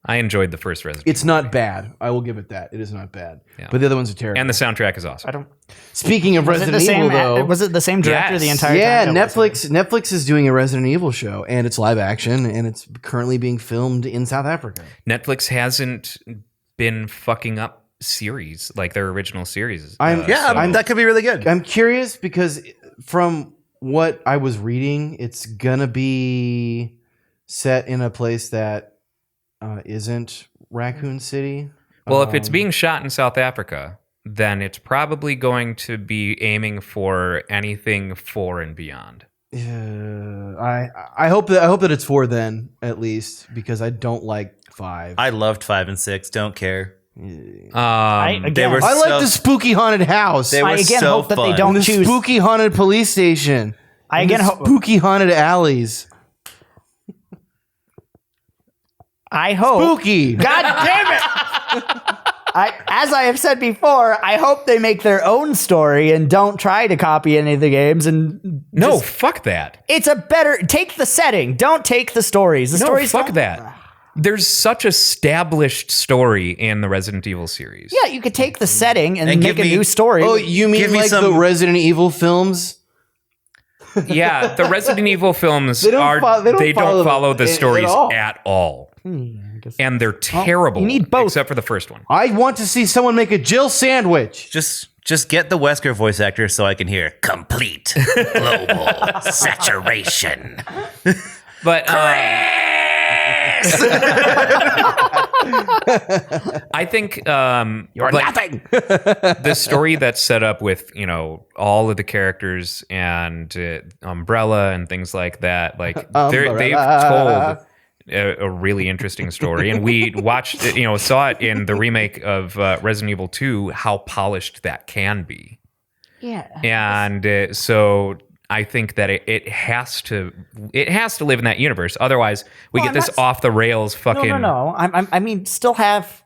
Speaker 2: I enjoyed the first Resident
Speaker 4: it's
Speaker 2: Evil
Speaker 4: not
Speaker 2: movie.
Speaker 4: bad. I will give it that. It is not bad.
Speaker 2: Yeah.
Speaker 4: But the other ones are terrible.
Speaker 2: And the soundtrack is awesome.
Speaker 3: I don't.
Speaker 4: Speaking of
Speaker 3: Was it
Speaker 4: Resident
Speaker 3: the same?
Speaker 4: Evil, though,
Speaker 3: Was it the same director
Speaker 2: Yes.
Speaker 3: the entire
Speaker 4: yeah,
Speaker 3: time?
Speaker 4: Netflix is doing a Resident Evil show, and it's live action, and it's currently being filmed in South Africa.
Speaker 2: Netflix hasn't been fucking up series like their original series.
Speaker 1: That could be really good.
Speaker 4: I'm curious because from what I was reading, it's gonna be set in a place that isn't Raccoon City.
Speaker 2: Well, if it's being shot in South Africa, then it's probably going to be aiming for anything 4 and beyond.
Speaker 4: I hope that it's 4 then at least because I don't like 5.
Speaker 1: I loved 5 and 6. Don't care.
Speaker 3: I
Speaker 1: were
Speaker 4: I like
Speaker 1: so-
Speaker 4: the spooky haunted house.
Speaker 1: They were
Speaker 3: I again
Speaker 1: so
Speaker 3: hope that
Speaker 1: fun.
Speaker 3: they don't
Speaker 4: the
Speaker 3: choose.
Speaker 4: spooky haunted police station.
Speaker 3: I
Speaker 4: and
Speaker 3: again
Speaker 4: the
Speaker 3: hope.
Speaker 4: spooky haunted alleys.
Speaker 3: I hope.
Speaker 4: Spooky.
Speaker 3: God damn it! As I have said before, I hope they make their own story and don't try to copy any of the games. And
Speaker 2: No, fuck that.
Speaker 3: it's a better take the setting. Don't take the stories. The
Speaker 2: No,
Speaker 3: stories
Speaker 2: fuck
Speaker 3: don't-
Speaker 2: that. There's such established story in the Resident Evil series.
Speaker 3: Yeah, you could take the setting and
Speaker 1: And
Speaker 3: make
Speaker 1: give
Speaker 3: a
Speaker 1: me-
Speaker 3: new story.
Speaker 4: Oh, you mean
Speaker 1: Give me
Speaker 4: like the
Speaker 1: some-
Speaker 4: Resident Evil films?
Speaker 2: Yeah, the Resident Evil films
Speaker 4: They don't
Speaker 2: follow the
Speaker 4: at
Speaker 2: stories
Speaker 4: all.
Speaker 2: at all.
Speaker 3: I guess-
Speaker 2: And they're terrible.
Speaker 3: you need both.
Speaker 2: Except for the first one.
Speaker 4: I want to see someone make a Jill sandwich.
Speaker 1: Just get the Wesker voice actor so I can hear complete global saturation.
Speaker 2: But I think
Speaker 4: You're nothing.
Speaker 2: the story that's set up with, you know, all of the characters and Umbrella and things like that, like they've told a really interesting story, and we watched it, you know, saw it in the remake of Resident Evil 2 how polished that can be.
Speaker 3: yeah.
Speaker 2: And so I think that it has to live in that universe. Otherwise, we
Speaker 3: Well,
Speaker 2: get this
Speaker 3: I'm not-
Speaker 2: off the rails fucking.
Speaker 3: No. I mean, still have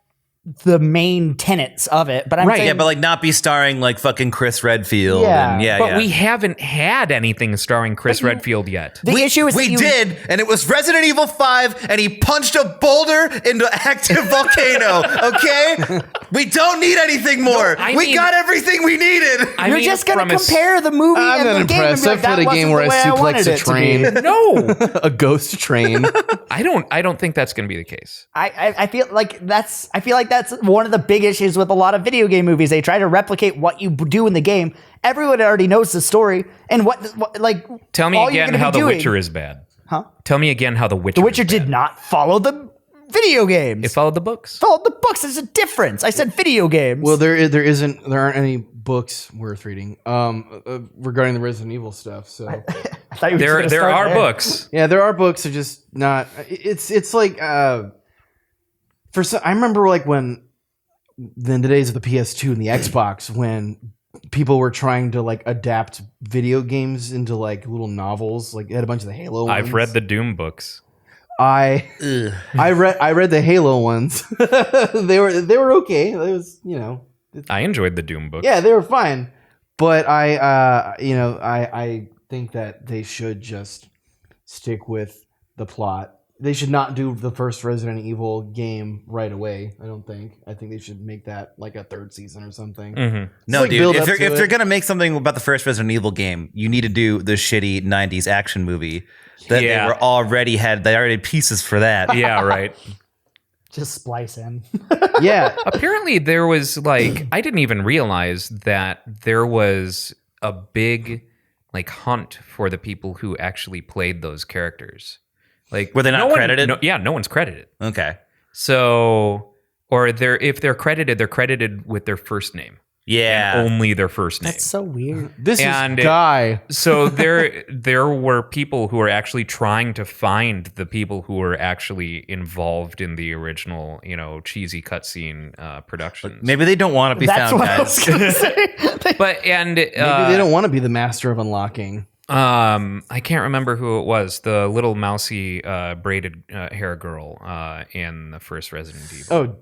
Speaker 3: the main tenets of it, but I'm
Speaker 2: Right,
Speaker 3: saying,
Speaker 1: Yeah, but like not be starring like fucking Chris Redfield.
Speaker 3: Yeah,
Speaker 1: and
Speaker 2: But we haven't had anything starring Chris Redfield yet.
Speaker 3: the issue is that
Speaker 1: we
Speaker 3: you,
Speaker 1: did, and it was Resident Evil 5, and he punched a boulder into an active volcano. Okay, we don't need anything more.
Speaker 2: I
Speaker 1: We
Speaker 2: mean-
Speaker 1: got everything we needed.
Speaker 2: I
Speaker 3: You're
Speaker 2: mean,
Speaker 3: just gonna
Speaker 2: from a-
Speaker 3: compare the movie
Speaker 4: I'm
Speaker 3: and
Speaker 4: not
Speaker 3: the game and
Speaker 4: impressed.
Speaker 3: be
Speaker 4: I
Speaker 3: like, that
Speaker 4: played a game
Speaker 3: wasn't
Speaker 4: where
Speaker 3: the way
Speaker 4: I
Speaker 3: I wanted
Speaker 4: suplexed a
Speaker 3: it to be.
Speaker 4: train.
Speaker 2: No,
Speaker 4: A ghost train.
Speaker 2: I don't think that's going to be the case.
Speaker 3: I feel like that's one of the big issues with a lot of video game movies. They try to replicate what you do in the game. Everyone already knows the story and what like.
Speaker 2: Tell me
Speaker 3: all you're
Speaker 2: again
Speaker 3: gonna
Speaker 2: how
Speaker 3: be
Speaker 2: The
Speaker 3: doing-
Speaker 2: Witcher is bad.
Speaker 3: Huh?
Speaker 2: Tell me again how The Witcher.
Speaker 3: The Witcher
Speaker 2: is bad.
Speaker 3: did not follow the video games.
Speaker 2: It followed the books.
Speaker 3: Followed the books. There's a difference. I said video games.
Speaker 4: Well, there aren't any books worth reading regarding the Resident Evil stuff. So
Speaker 3: I thought you were just gonna
Speaker 2: There
Speaker 3: start
Speaker 2: are
Speaker 3: there.
Speaker 2: books.
Speaker 4: yeah, there are books. They're just not. It's like for some. I remember like when in the days of the PS2 and the Xbox when people were trying to like adapt video games into like little novels. Like it had a bunch of the Halo ones.
Speaker 2: I've read the Doom books.
Speaker 4: I read the Halo ones. they were okay. It was, you know,
Speaker 2: I enjoyed the Doom books.
Speaker 4: yeah, they were fine. But I think that they should just stick with the plot. They should not do the first Resident Evil game right away. I don't think. I think they should make that like a third season or something.
Speaker 2: Mm-hmm.
Speaker 1: No,
Speaker 4: like
Speaker 1: dude.
Speaker 4: build
Speaker 1: If
Speaker 4: up
Speaker 1: they're,
Speaker 4: to
Speaker 1: if
Speaker 4: it.
Speaker 1: they're gonna make something about the first Resident Evil game, you need to do the shitty '90s action movie that
Speaker 2: Yeah.
Speaker 1: they already had pieces for that.
Speaker 2: Yeah, right.
Speaker 3: Just splice in.
Speaker 4: Yeah,
Speaker 2: Apparently, there was like I didn't even realize that there was a big like hunt for the people who actually played those characters. Like,
Speaker 1: Were they not credited?
Speaker 2: No one's credited.
Speaker 1: Okay.
Speaker 2: So, or if they're credited with their first name.
Speaker 1: Yeah.
Speaker 2: Only their first name.
Speaker 3: That's so weird.
Speaker 4: this
Speaker 2: And
Speaker 4: is Guy.
Speaker 2: So there were people who were actually trying to find the people who were actually involved in the original, you know, cheesy cutscene productions.
Speaker 1: Maybe they don't want to be
Speaker 3: That's
Speaker 1: found,
Speaker 3: what I was
Speaker 1: guys.
Speaker 3: gonna say.
Speaker 2: But
Speaker 4: Maybe they don't want to be the master of unlocking.
Speaker 2: I can't remember who it was. The little mousy braided hair girl in the first Resident Evil.
Speaker 4: Oh,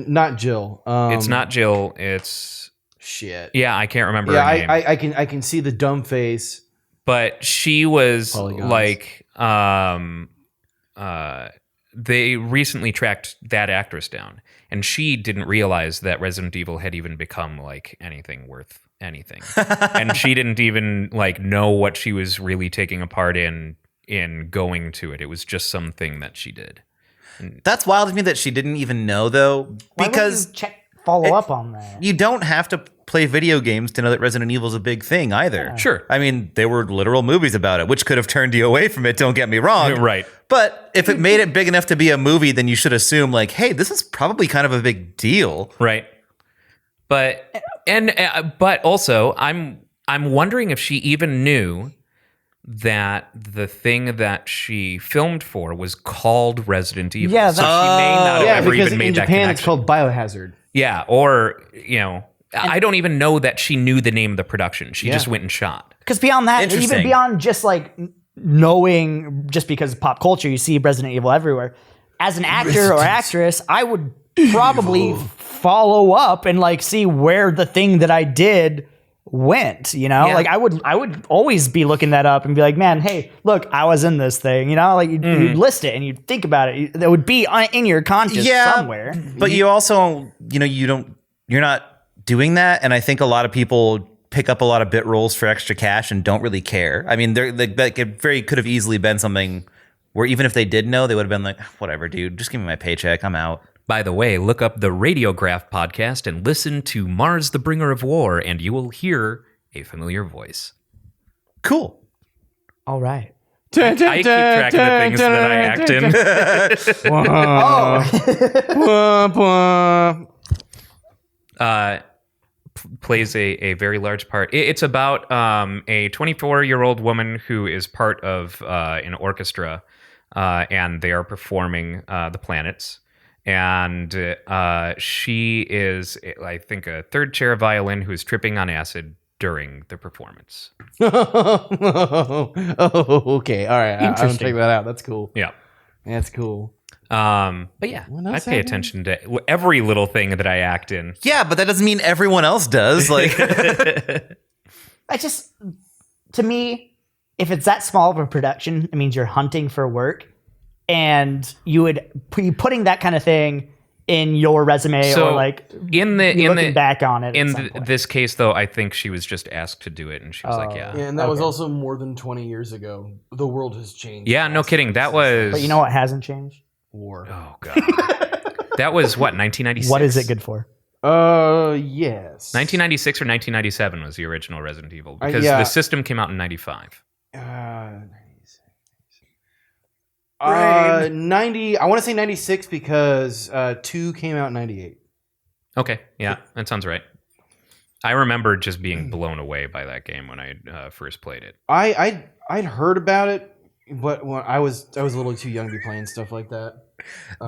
Speaker 4: not Jill.
Speaker 2: It's not Jill. It's
Speaker 4: shit.
Speaker 2: yeah. I can't remember
Speaker 4: Yeah,
Speaker 2: her name.
Speaker 4: I can see the dumb face.
Speaker 2: But she was
Speaker 4: Polygons.
Speaker 2: like they recently tracked that actress down, and she didn't realize that Resident Evil had even become like anything worth anything. And she didn't even like know what she was really taking a part in going to it. It was just something that she did.
Speaker 1: That's wild to me that she didn't even know, though,
Speaker 3: Why
Speaker 1: because
Speaker 3: wouldn't you follow up on that.
Speaker 1: you don't have to play video games to know that Resident Evil is a big thing either.
Speaker 2: Sure.
Speaker 1: I mean, there were literal movies about it, which could have turned you away from it. Don't get me wrong.
Speaker 2: Right.
Speaker 1: But if it made it big enough to be a movie, then you should assume like, hey, this is probably kind of a big deal.
Speaker 2: Right. But also I'm wondering if she even knew that the thing that she filmed for was called Resident Evil.
Speaker 3: Yeah,
Speaker 2: so
Speaker 3: that's-
Speaker 2: she may not have
Speaker 4: Yeah,
Speaker 2: ever
Speaker 4: because
Speaker 2: even made
Speaker 4: in
Speaker 2: that
Speaker 4: Japan it's
Speaker 2: connection.
Speaker 4: called Biohazard.
Speaker 2: Yeah, or you know, I don't even know that she knew the name of the production. She just went and shot.
Speaker 3: Because beyond that, even
Speaker 1: Interesting.
Speaker 3: beyond just like knowing, just because of pop culture, you see Resident Evil everywhere. As an actor or actress, I would probably follow up and like see where the thing that I did went, you know?
Speaker 2: Yeah.
Speaker 3: Like I would always be looking that up and be like, man, hey, look, I was in this thing, you know? Like you'd list it and you'd think about it. That would be in your conscious somewhere.
Speaker 1: But you also, you're not doing that. And I think a lot of people pick up a lot of bit rolls for extra cash and don't really care. I mean, that could have easily been something where even if they did know, they would have been like, whatever, dude, just give me my paycheck. I'm out.
Speaker 2: By the way, look up the Radiograph podcast and listen to Mars the Bringer of War, and you will hear a familiar voice.
Speaker 1: Cool.
Speaker 3: All right.
Speaker 2: I keep track of the things that I act in. Plays a very large part. It's about a 24-year-old woman who is part of an orchestra, and they are performing The Planets. And she is, I think, a third chair violin who is tripping on acid during the performance.
Speaker 4: Okay. All right. I'm gonna check that out. That's cool.
Speaker 2: Yeah.
Speaker 4: That's cool.
Speaker 2: But yeah, I pay attention to every little thing that I act in.
Speaker 1: Yeah, but that doesn't mean everyone else does. Like,
Speaker 3: To me, if it's that small of a production, it means you're hunting for work, and you would be putting that kind of thing in your resume
Speaker 2: So,
Speaker 3: or like looking back on it.
Speaker 2: In this case, though, I think she was just asked to do it, and she was like, "Yeah."
Speaker 4: Yeah, and that was also more than 20 years ago. The world has changed.
Speaker 2: Yeah, no kidding. That was.
Speaker 3: But you know what hasn't changed?
Speaker 4: War.
Speaker 2: Oh god. That was what, 1996.
Speaker 3: What is it good for?
Speaker 4: Yes.
Speaker 2: 1996 or 1997 was the original Resident Evil because
Speaker 4: yeah.
Speaker 2: the system came out in 95.
Speaker 4: 90. I want to say 96 because 2 came out in 98.
Speaker 2: Okay, yeah, that sounds right. I remember just being blown away by that game when I first played it.
Speaker 4: I'd heard about it, but when I was a little too young to be playing stuff like that.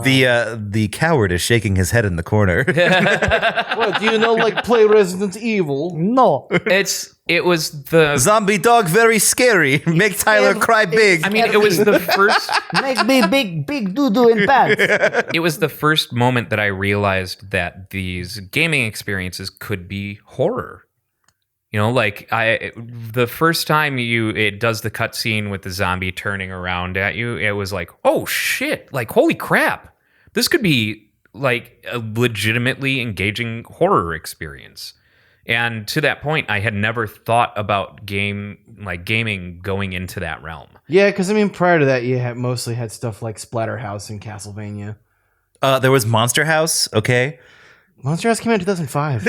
Speaker 1: the coward is shaking his head in the corner.
Speaker 4: What, do you know, like, play Resident Evil?
Speaker 3: No.
Speaker 2: It was the
Speaker 1: Zombie dog, very scary. Make Tyler cry big.
Speaker 2: I mean, it was the first.
Speaker 3: Make me big doo-doo in pants.
Speaker 2: It was the first moment that I realized that these gaming experiences could be horror. You know, like the first time it does the cutscene with the zombie turning around at you, it was like, oh shit, like holy crap, this could be like a legitimately engaging horror experience. And to that point, I had never thought about gaming going into that realm.
Speaker 4: Yeah, because I mean, prior to that, you mostly had stuff like Splatterhouse and Castlevania.
Speaker 1: There was Monster House, okay?
Speaker 4: Monster House came out in 2005.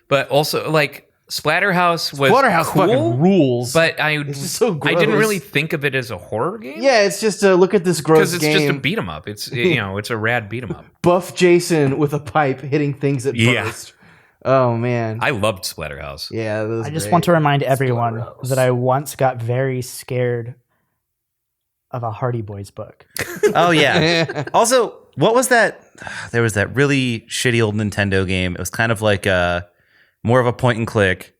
Speaker 2: But also, like, Splatterhouse was cool,
Speaker 4: fucking rules.
Speaker 2: but
Speaker 4: It's just so gross.
Speaker 2: I didn't really think of it as a horror game.
Speaker 4: Yeah, it's just look at this gross
Speaker 2: Because
Speaker 4: game.
Speaker 2: it's just a beat 'em up. It's it's a rad beat 'em up.
Speaker 4: Buff Jason with a pipe hitting things at burst. Oh man,
Speaker 2: I loved Splatterhouse.
Speaker 4: yeah. That was
Speaker 3: I just
Speaker 4: great.
Speaker 3: want to remind everyone that I once got very scared of a Hardy Boys book.
Speaker 1: Oh, yeah. Also, what was that? There was that really shitty old Nintendo game. It was kind of like more of a point and click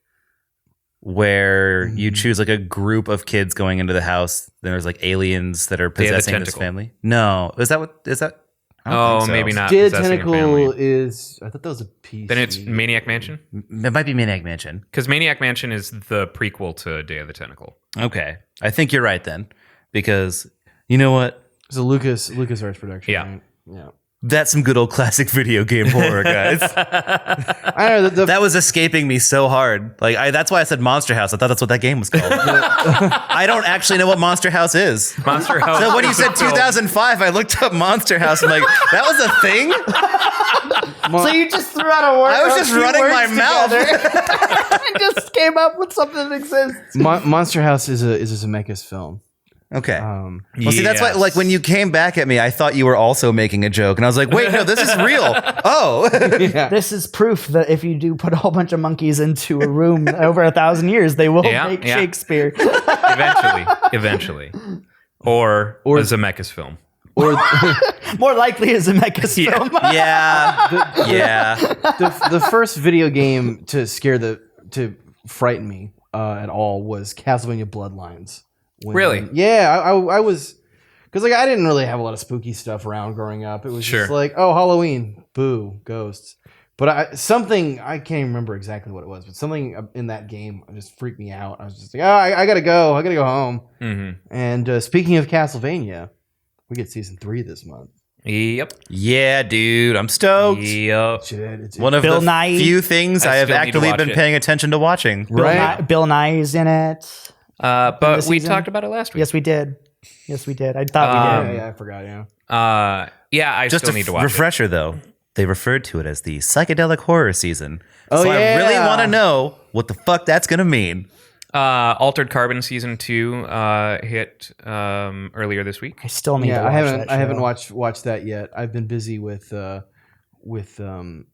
Speaker 1: where you choose like a group of kids going into the house. Then there's like aliens that are
Speaker 2: Day of the
Speaker 1: possessing this
Speaker 2: Tentacle.
Speaker 1: family. No. Is that? I don't
Speaker 2: Oh,
Speaker 1: think so.
Speaker 2: maybe not.
Speaker 4: Dead
Speaker 2: Possessing a
Speaker 4: Tentacle
Speaker 2: Family.
Speaker 4: is. I thought that was a piece.
Speaker 2: Then it's Maniac Mansion.
Speaker 1: It might be Maniac Mansion.
Speaker 2: Because Maniac Mansion is the prequel to Day of the Tentacle.
Speaker 1: Okay. I think you're right then. Because you know what?
Speaker 4: It's a LucasArts production.
Speaker 2: Yeah.
Speaker 4: Right? Yeah.
Speaker 1: That's some good old classic video game horror, guys.
Speaker 4: I don't know.
Speaker 1: That was escaping me so hard. Like that's why I said Monster House. I thought that's what that game was called. I don't actually know what Monster House is.
Speaker 2: Monster House.
Speaker 1: So when you said 2005, I looked up Monster House. I'm like, that was a thing?
Speaker 3: So you just threw out a word.
Speaker 1: I was just running my mouth.
Speaker 3: and just came up with something that exists.
Speaker 4: Monster House is a Zemeckis film.
Speaker 1: Okay. Well, see, that's why, like, when you came back at me, I thought you were also making a joke. And I was like, wait, no, this is real. Oh.
Speaker 3: This is proof that if you do put a whole bunch of monkeys into a room over 1,000 years, they will make Shakespeare.
Speaker 2: Eventually. Or a Zemeckis film.
Speaker 4: Or
Speaker 3: More likely a Zemeckis film.
Speaker 1: Yeah.
Speaker 4: the first video game to frighten me at all was Castlevania Bloodlines.
Speaker 2: Really?
Speaker 4: Yeah, I was, because like I didn't really have a lot of spooky stuff around growing up. It was
Speaker 2: Sure.
Speaker 4: just like, oh, Halloween, boo, ghosts. But I can't even remember exactly what it was, but something in that game just freaked me out. I was just like, I gotta go. I gotta go home.
Speaker 2: Mm-hmm.
Speaker 4: And speaking of Castlevania, we get season 3 this month.
Speaker 2: Yep.
Speaker 1: Yeah, dude, I'm stoked.
Speaker 2: Yep.
Speaker 4: Shit, it's
Speaker 1: One of
Speaker 3: Bill
Speaker 1: the
Speaker 3: Nye.
Speaker 1: few things
Speaker 2: I
Speaker 1: I have
Speaker 2: still need to
Speaker 1: actively
Speaker 2: watch
Speaker 1: been
Speaker 2: it.
Speaker 1: paying attention to watching.
Speaker 4: right.
Speaker 3: Bill Nye's in it.
Speaker 2: But we
Speaker 3: season?
Speaker 2: talked about it last week.
Speaker 3: Yes, we did. I thought we did.
Speaker 4: Yeah, I forgot. Yeah.
Speaker 2: Yeah, I
Speaker 1: Just
Speaker 2: still
Speaker 1: a
Speaker 2: need to watch
Speaker 1: refresher, though. They referred to it as the psychedelic horror season.
Speaker 4: Oh,
Speaker 1: so I really
Speaker 4: yeah.
Speaker 1: want to know what the fuck that's going to mean.
Speaker 2: it. Altered Carbon season 2 hit earlier this week.
Speaker 3: I still need to
Speaker 4: Yeah,
Speaker 3: watch
Speaker 4: I
Speaker 3: that
Speaker 4: haven't
Speaker 3: show.
Speaker 4: watched that yet. I've been busy with I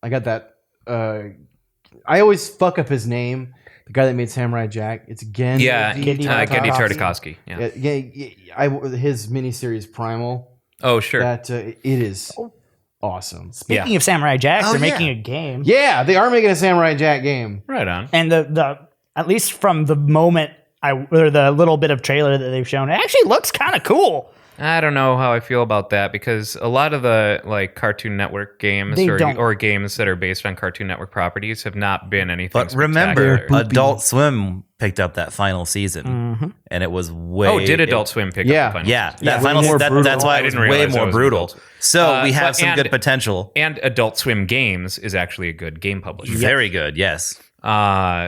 Speaker 4: got that I always fuck up his name. The guy that made Samurai Jack. It's Gen.
Speaker 2: Gendy
Speaker 3: Tartakovsky.
Speaker 2: Tartakovsky.
Speaker 4: His miniseries Primal.
Speaker 2: Oh, sure.
Speaker 4: That it is awesome.
Speaker 3: Speaking of Samurai Jack,
Speaker 1: Oh,
Speaker 3: they're
Speaker 1: yeah.
Speaker 3: making a game.
Speaker 4: Yeah, they are making a Samurai Jack game.
Speaker 2: Right on.
Speaker 3: And the at least from the moment or the little bit of trailer that they've shown, it actually looks kind of cool.
Speaker 2: I don't know how I feel about that because a lot of the like Cartoon Network games
Speaker 3: They don't.
Speaker 2: or games that are based on Cartoon Network properties have not been anything.
Speaker 1: But remember,
Speaker 2: spectacular.
Speaker 1: Adult Swim picked up that final season, and it was way.
Speaker 2: did Adult Swim pick
Speaker 4: Yeah.
Speaker 2: up the final
Speaker 1: Yeah,
Speaker 2: season?
Speaker 1: that
Speaker 4: way
Speaker 1: final.
Speaker 4: more
Speaker 1: That's
Speaker 4: brutal.
Speaker 1: why
Speaker 2: I
Speaker 1: it was
Speaker 2: didn't
Speaker 1: way
Speaker 2: realize that
Speaker 1: more
Speaker 2: was
Speaker 1: brutal.
Speaker 2: Adult Swim.
Speaker 1: So we have
Speaker 2: but-
Speaker 1: some good potential.
Speaker 2: And Adult Swim Games is actually a good game publisher.
Speaker 1: Very good. Yes.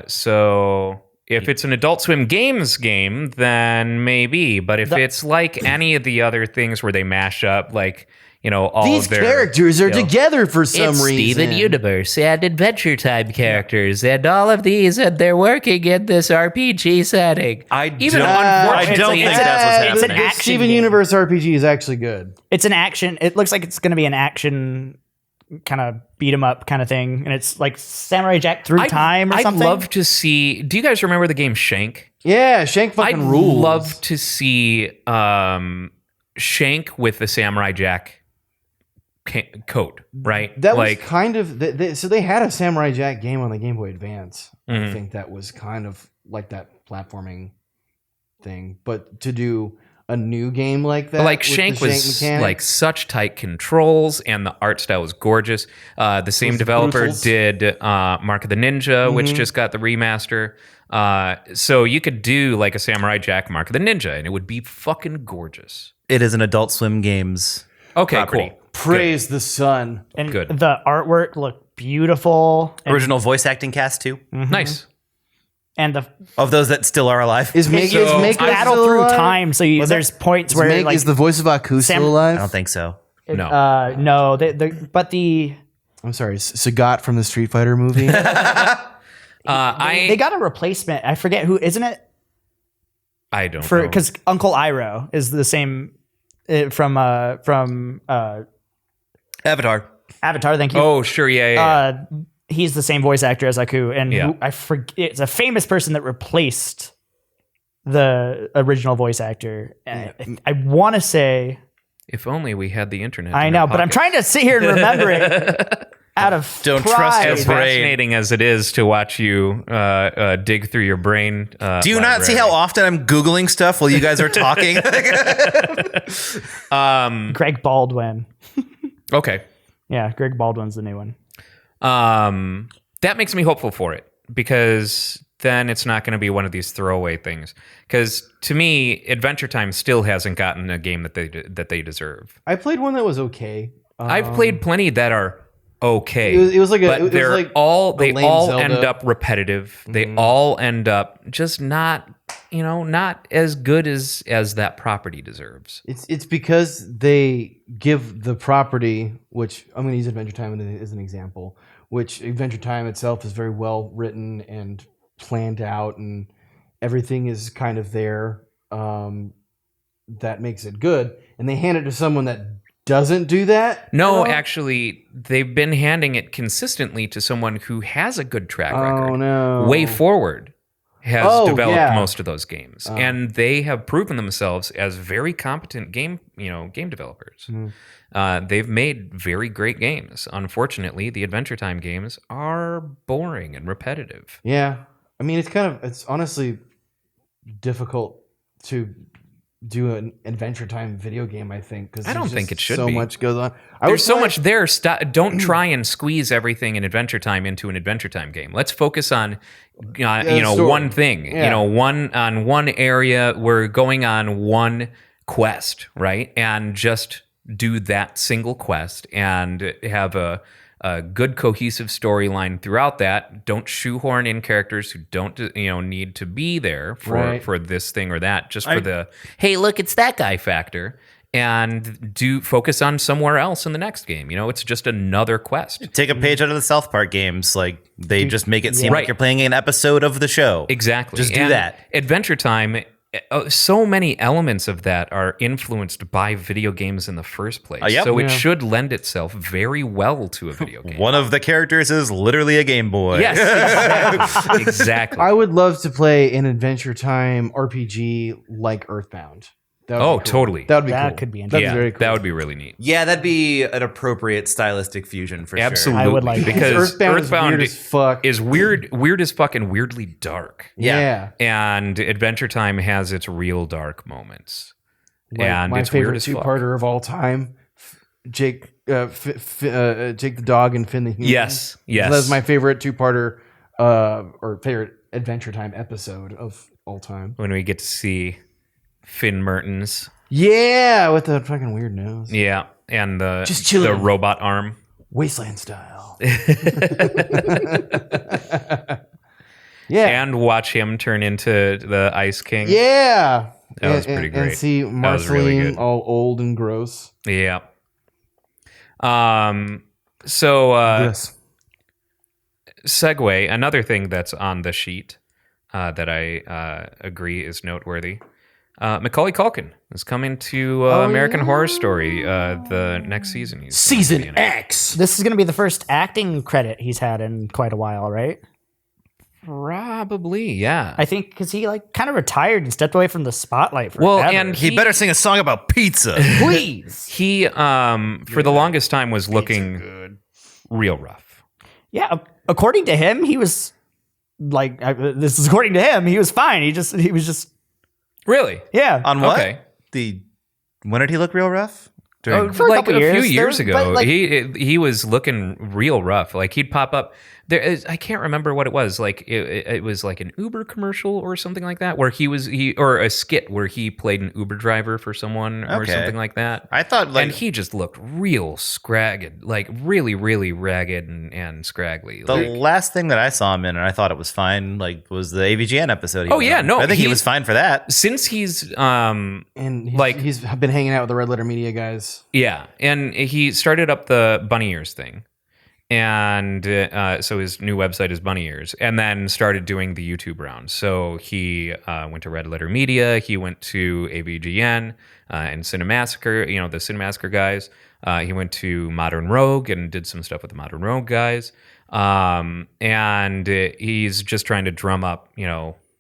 Speaker 2: So if it's an Adult Swim Games game, then maybe. But if it's like any of the other things where they mash up, like, you know, all
Speaker 4: These
Speaker 2: of their
Speaker 4: characters are together for some
Speaker 6: It's
Speaker 4: reason.
Speaker 6: Steven Universe and Adventure Time characters and all of these, and they're working in this RPG setting.
Speaker 1: I
Speaker 2: Even
Speaker 1: don't.
Speaker 2: unfortunately,
Speaker 1: I don't think
Speaker 3: it's
Speaker 1: that's what's
Speaker 3: it's an
Speaker 1: happening.
Speaker 3: action
Speaker 4: Steven
Speaker 3: game.
Speaker 4: Universe RPG is actually good.
Speaker 3: It's an action. It looks like it's going to be an action kind of beat 'em up kind of thing, and it's like Samurai Jack through time or
Speaker 2: I'd
Speaker 3: something.
Speaker 2: love to see. Do you guys remember the game Shank?
Speaker 4: Yeah, Shank fucking
Speaker 2: I'd
Speaker 4: rules.
Speaker 2: love to see Shank with the Samurai Jack coat, right?
Speaker 4: That
Speaker 2: like,
Speaker 4: was kind of so they had a Samurai Jack game on the Game Boy Advance. I
Speaker 2: Mhm.
Speaker 4: think that was kind of like that platforming thing, but to do a new game like that,
Speaker 2: like
Speaker 4: with the
Speaker 2: Shank was
Speaker 4: mechanics,
Speaker 2: like such tight controls, and the art style was gorgeous. The same
Speaker 4: Those
Speaker 2: developer
Speaker 4: brutals.
Speaker 2: did Mark of the Ninja, which just got the remaster. So you could do like a Samurai Jack Mark of the Ninja, and it would be fucking gorgeous.
Speaker 1: It is an Adult Swim Games.
Speaker 2: Okay,
Speaker 1: Property.
Speaker 2: cool.
Speaker 4: praise the sun.
Speaker 3: and
Speaker 2: good.
Speaker 3: the artwork looked beautiful. And,
Speaker 1: Original voice acting cast too.
Speaker 2: Nice.
Speaker 3: and the
Speaker 1: Of those that still are alive.
Speaker 4: Is Mako
Speaker 3: battle
Speaker 4: still
Speaker 3: through
Speaker 4: alive?
Speaker 3: time. So there's points
Speaker 4: Is,
Speaker 3: where
Speaker 4: Meg-
Speaker 3: like
Speaker 4: is the voice of Aku
Speaker 3: Sam-
Speaker 4: still alive?
Speaker 1: I don't think so.
Speaker 2: No.
Speaker 3: no, but the
Speaker 4: I'm sorry, Sagat from the Street Fighter movie.
Speaker 3: they
Speaker 2: I
Speaker 3: got a replacement. I forget who, isn't it?
Speaker 2: don't
Speaker 3: For
Speaker 2: know.
Speaker 3: because Uncle Iroh is the same from
Speaker 1: Avatar.
Speaker 3: Avatar. Thank you.
Speaker 2: Oh, sure, yeah.
Speaker 3: He's the same voice actor as Aku, and
Speaker 2: Yeah.
Speaker 3: I forget. It's a famous person that replaced the original voice actor. I want to say
Speaker 2: If only we had the internet.
Speaker 3: I
Speaker 2: in
Speaker 3: know,
Speaker 2: our
Speaker 3: but I'm
Speaker 2: pockets.
Speaker 3: trying to sit here and remember it out of
Speaker 1: Don't
Speaker 3: pride.
Speaker 1: trust your
Speaker 2: As
Speaker 1: brain.
Speaker 2: fascinating as it is to watch you dig through your brain.
Speaker 1: Do you not see how often I'm Googling stuff while you guys are talking?
Speaker 3: Greg Baldwin.
Speaker 2: Okay.
Speaker 3: Yeah, Greg Baldwin's the new one.
Speaker 2: That makes me hopeful for it because then it's not going to be one of these throwaway things. Because to me, Adventure Time still hasn't gotten a game that they deserve.
Speaker 4: I played one that was okay.
Speaker 2: I've played plenty that are okay.
Speaker 4: It was like
Speaker 2: but
Speaker 4: it was
Speaker 2: they're
Speaker 4: like
Speaker 2: all
Speaker 4: the
Speaker 2: they
Speaker 4: lame
Speaker 2: all
Speaker 4: Zelda.
Speaker 2: end up repetitive. They all end up just not as good as that property deserves.
Speaker 4: It's because they give the property, which I'm going to use Adventure Time as an example, which Adventure Time itself is very well written and planned out, and everything is kind of there. That makes it good, and they hand it to someone that doesn't do that.
Speaker 2: No,
Speaker 4: at all?
Speaker 2: actually, they've been handing it consistently to someone who has a good track record.
Speaker 4: Oh no!
Speaker 2: Way Forward has
Speaker 4: Oh,
Speaker 2: developed
Speaker 4: yeah.
Speaker 2: most of those games, and they have proven themselves as very competent game developers. They've made very great games. Unfortunately, the Adventure Time games are boring and repetitive.
Speaker 4: Yeah, I mean it's honestly difficult to do an Adventure Time video game. I think because
Speaker 2: I don't think it should
Speaker 4: so
Speaker 2: be.
Speaker 4: much goes on.
Speaker 2: There's so much there. Don't try and squeeze everything in Adventure Time into an Adventure Time game. Let's focus on,
Speaker 4: story.
Speaker 2: one thing.
Speaker 4: Yeah.
Speaker 2: One area. We're going on one quest, right? And just do that single quest and have a good cohesive storyline throughout that. Don't shoehorn in characters who don't need to be there for this thing or that, just for the hey, look, it's that guy factor, and do focus on somewhere else in the next game. It's just another quest.
Speaker 1: Take a page out of the South Park games. Like they just make it seem
Speaker 2: Right.
Speaker 1: like you're playing an episode of the show.
Speaker 2: Exactly.
Speaker 1: Just do
Speaker 2: And
Speaker 1: that.
Speaker 2: Adventure Time, so many elements of that are influenced by video games in the first place.
Speaker 1: Yep.
Speaker 2: So it should lend itself very well to a video game.
Speaker 1: One of the characters is literally a Game Boy.
Speaker 2: Yes, exactly. Exactly.
Speaker 4: I would love to play an Adventure Time RPG like Earthbound. That would be cool.
Speaker 2: Totally.
Speaker 4: That would be
Speaker 3: That
Speaker 4: cool.
Speaker 3: could be
Speaker 4: That'd
Speaker 2: yeah,
Speaker 4: be very cool.
Speaker 2: that would be really neat.
Speaker 1: Yeah, that'd be an appropriate stylistic fusion for
Speaker 2: Absolutely.
Speaker 3: I would like that.
Speaker 2: because
Speaker 4: Earthbound is weird as fuck.
Speaker 2: is weird as fuck and weirdly dark.
Speaker 4: Yeah.
Speaker 2: And Adventure Time has its real dark moments. And
Speaker 4: my
Speaker 2: it's weird
Speaker 4: favorite
Speaker 2: as fuck.
Speaker 4: two-parter of all time, Jake the dog and Finn the human.
Speaker 2: Yes.
Speaker 4: That's my favorite two-parter or favorite Adventure Time episode of all time.
Speaker 2: When we get to see Finn Mertens.
Speaker 4: Yeah, with the fucking weird nose.
Speaker 2: Yeah. And
Speaker 4: Just chilling.
Speaker 2: the robot arm.
Speaker 4: Wasteland style. yeah.
Speaker 2: And watch him turn into the Ice King.
Speaker 4: Yeah.
Speaker 2: That was pretty great.
Speaker 4: And see
Speaker 2: That was really
Speaker 4: Marceline
Speaker 2: good.
Speaker 4: all old and gross.
Speaker 2: Yeah. So
Speaker 4: Yes.
Speaker 2: segue, another thing that's on the sheet that I agree is noteworthy. Macaulay Culkin is coming to American Horror Story the next season. He's going to be
Speaker 4: Season
Speaker 2: in it.
Speaker 4: X.
Speaker 3: This is going to be the first acting credit he's had in quite a while, right?
Speaker 2: Probably, yeah.
Speaker 3: I think because he kind of retired and stepped away from the spotlight for
Speaker 2: Well, and
Speaker 1: He better sing a song about pizza.
Speaker 3: please.
Speaker 2: he for the longest time was looking real rough.
Speaker 3: Yeah, according to him, he was this is according to him. He was fine. He was just
Speaker 2: Really?
Speaker 3: yeah.
Speaker 1: On what?
Speaker 2: Okay.
Speaker 1: When did he look real rough? During,
Speaker 3: For a
Speaker 2: like
Speaker 3: couple
Speaker 2: a few
Speaker 3: years,
Speaker 2: years
Speaker 3: there-
Speaker 2: ago,
Speaker 3: but,
Speaker 2: he was looking real rough. Like he'd pop up. I can't remember what it was. Like it was like an Uber commercial or something like that, where or a skit where he played an Uber driver for someone or
Speaker 1: Okay.
Speaker 2: something like that.
Speaker 1: I thought
Speaker 2: And he just looked real scragged, like really, really ragged and scraggly.
Speaker 1: the
Speaker 2: Like,
Speaker 1: last thing that I saw him in, and I thought it was fine, was the AVGN episode. He
Speaker 2: Oh,
Speaker 1: was
Speaker 2: yeah,
Speaker 1: on.
Speaker 2: no,
Speaker 1: I think he
Speaker 2: he's-
Speaker 1: was fine for that.
Speaker 2: since he's
Speaker 4: And he's been hanging out with the Red Letter Media guys.
Speaker 2: yeah, and he started up the Bunny Ears thing. And so his new website is Bunny Ears, and then started doing the YouTube rounds. So he went to Red Letter Media, he went to AVGN and Cinemassacre, the Cinemassacre guys. He went to Modern Rogue and did some stuff with the Modern Rogue guys. And he's just trying to drum up,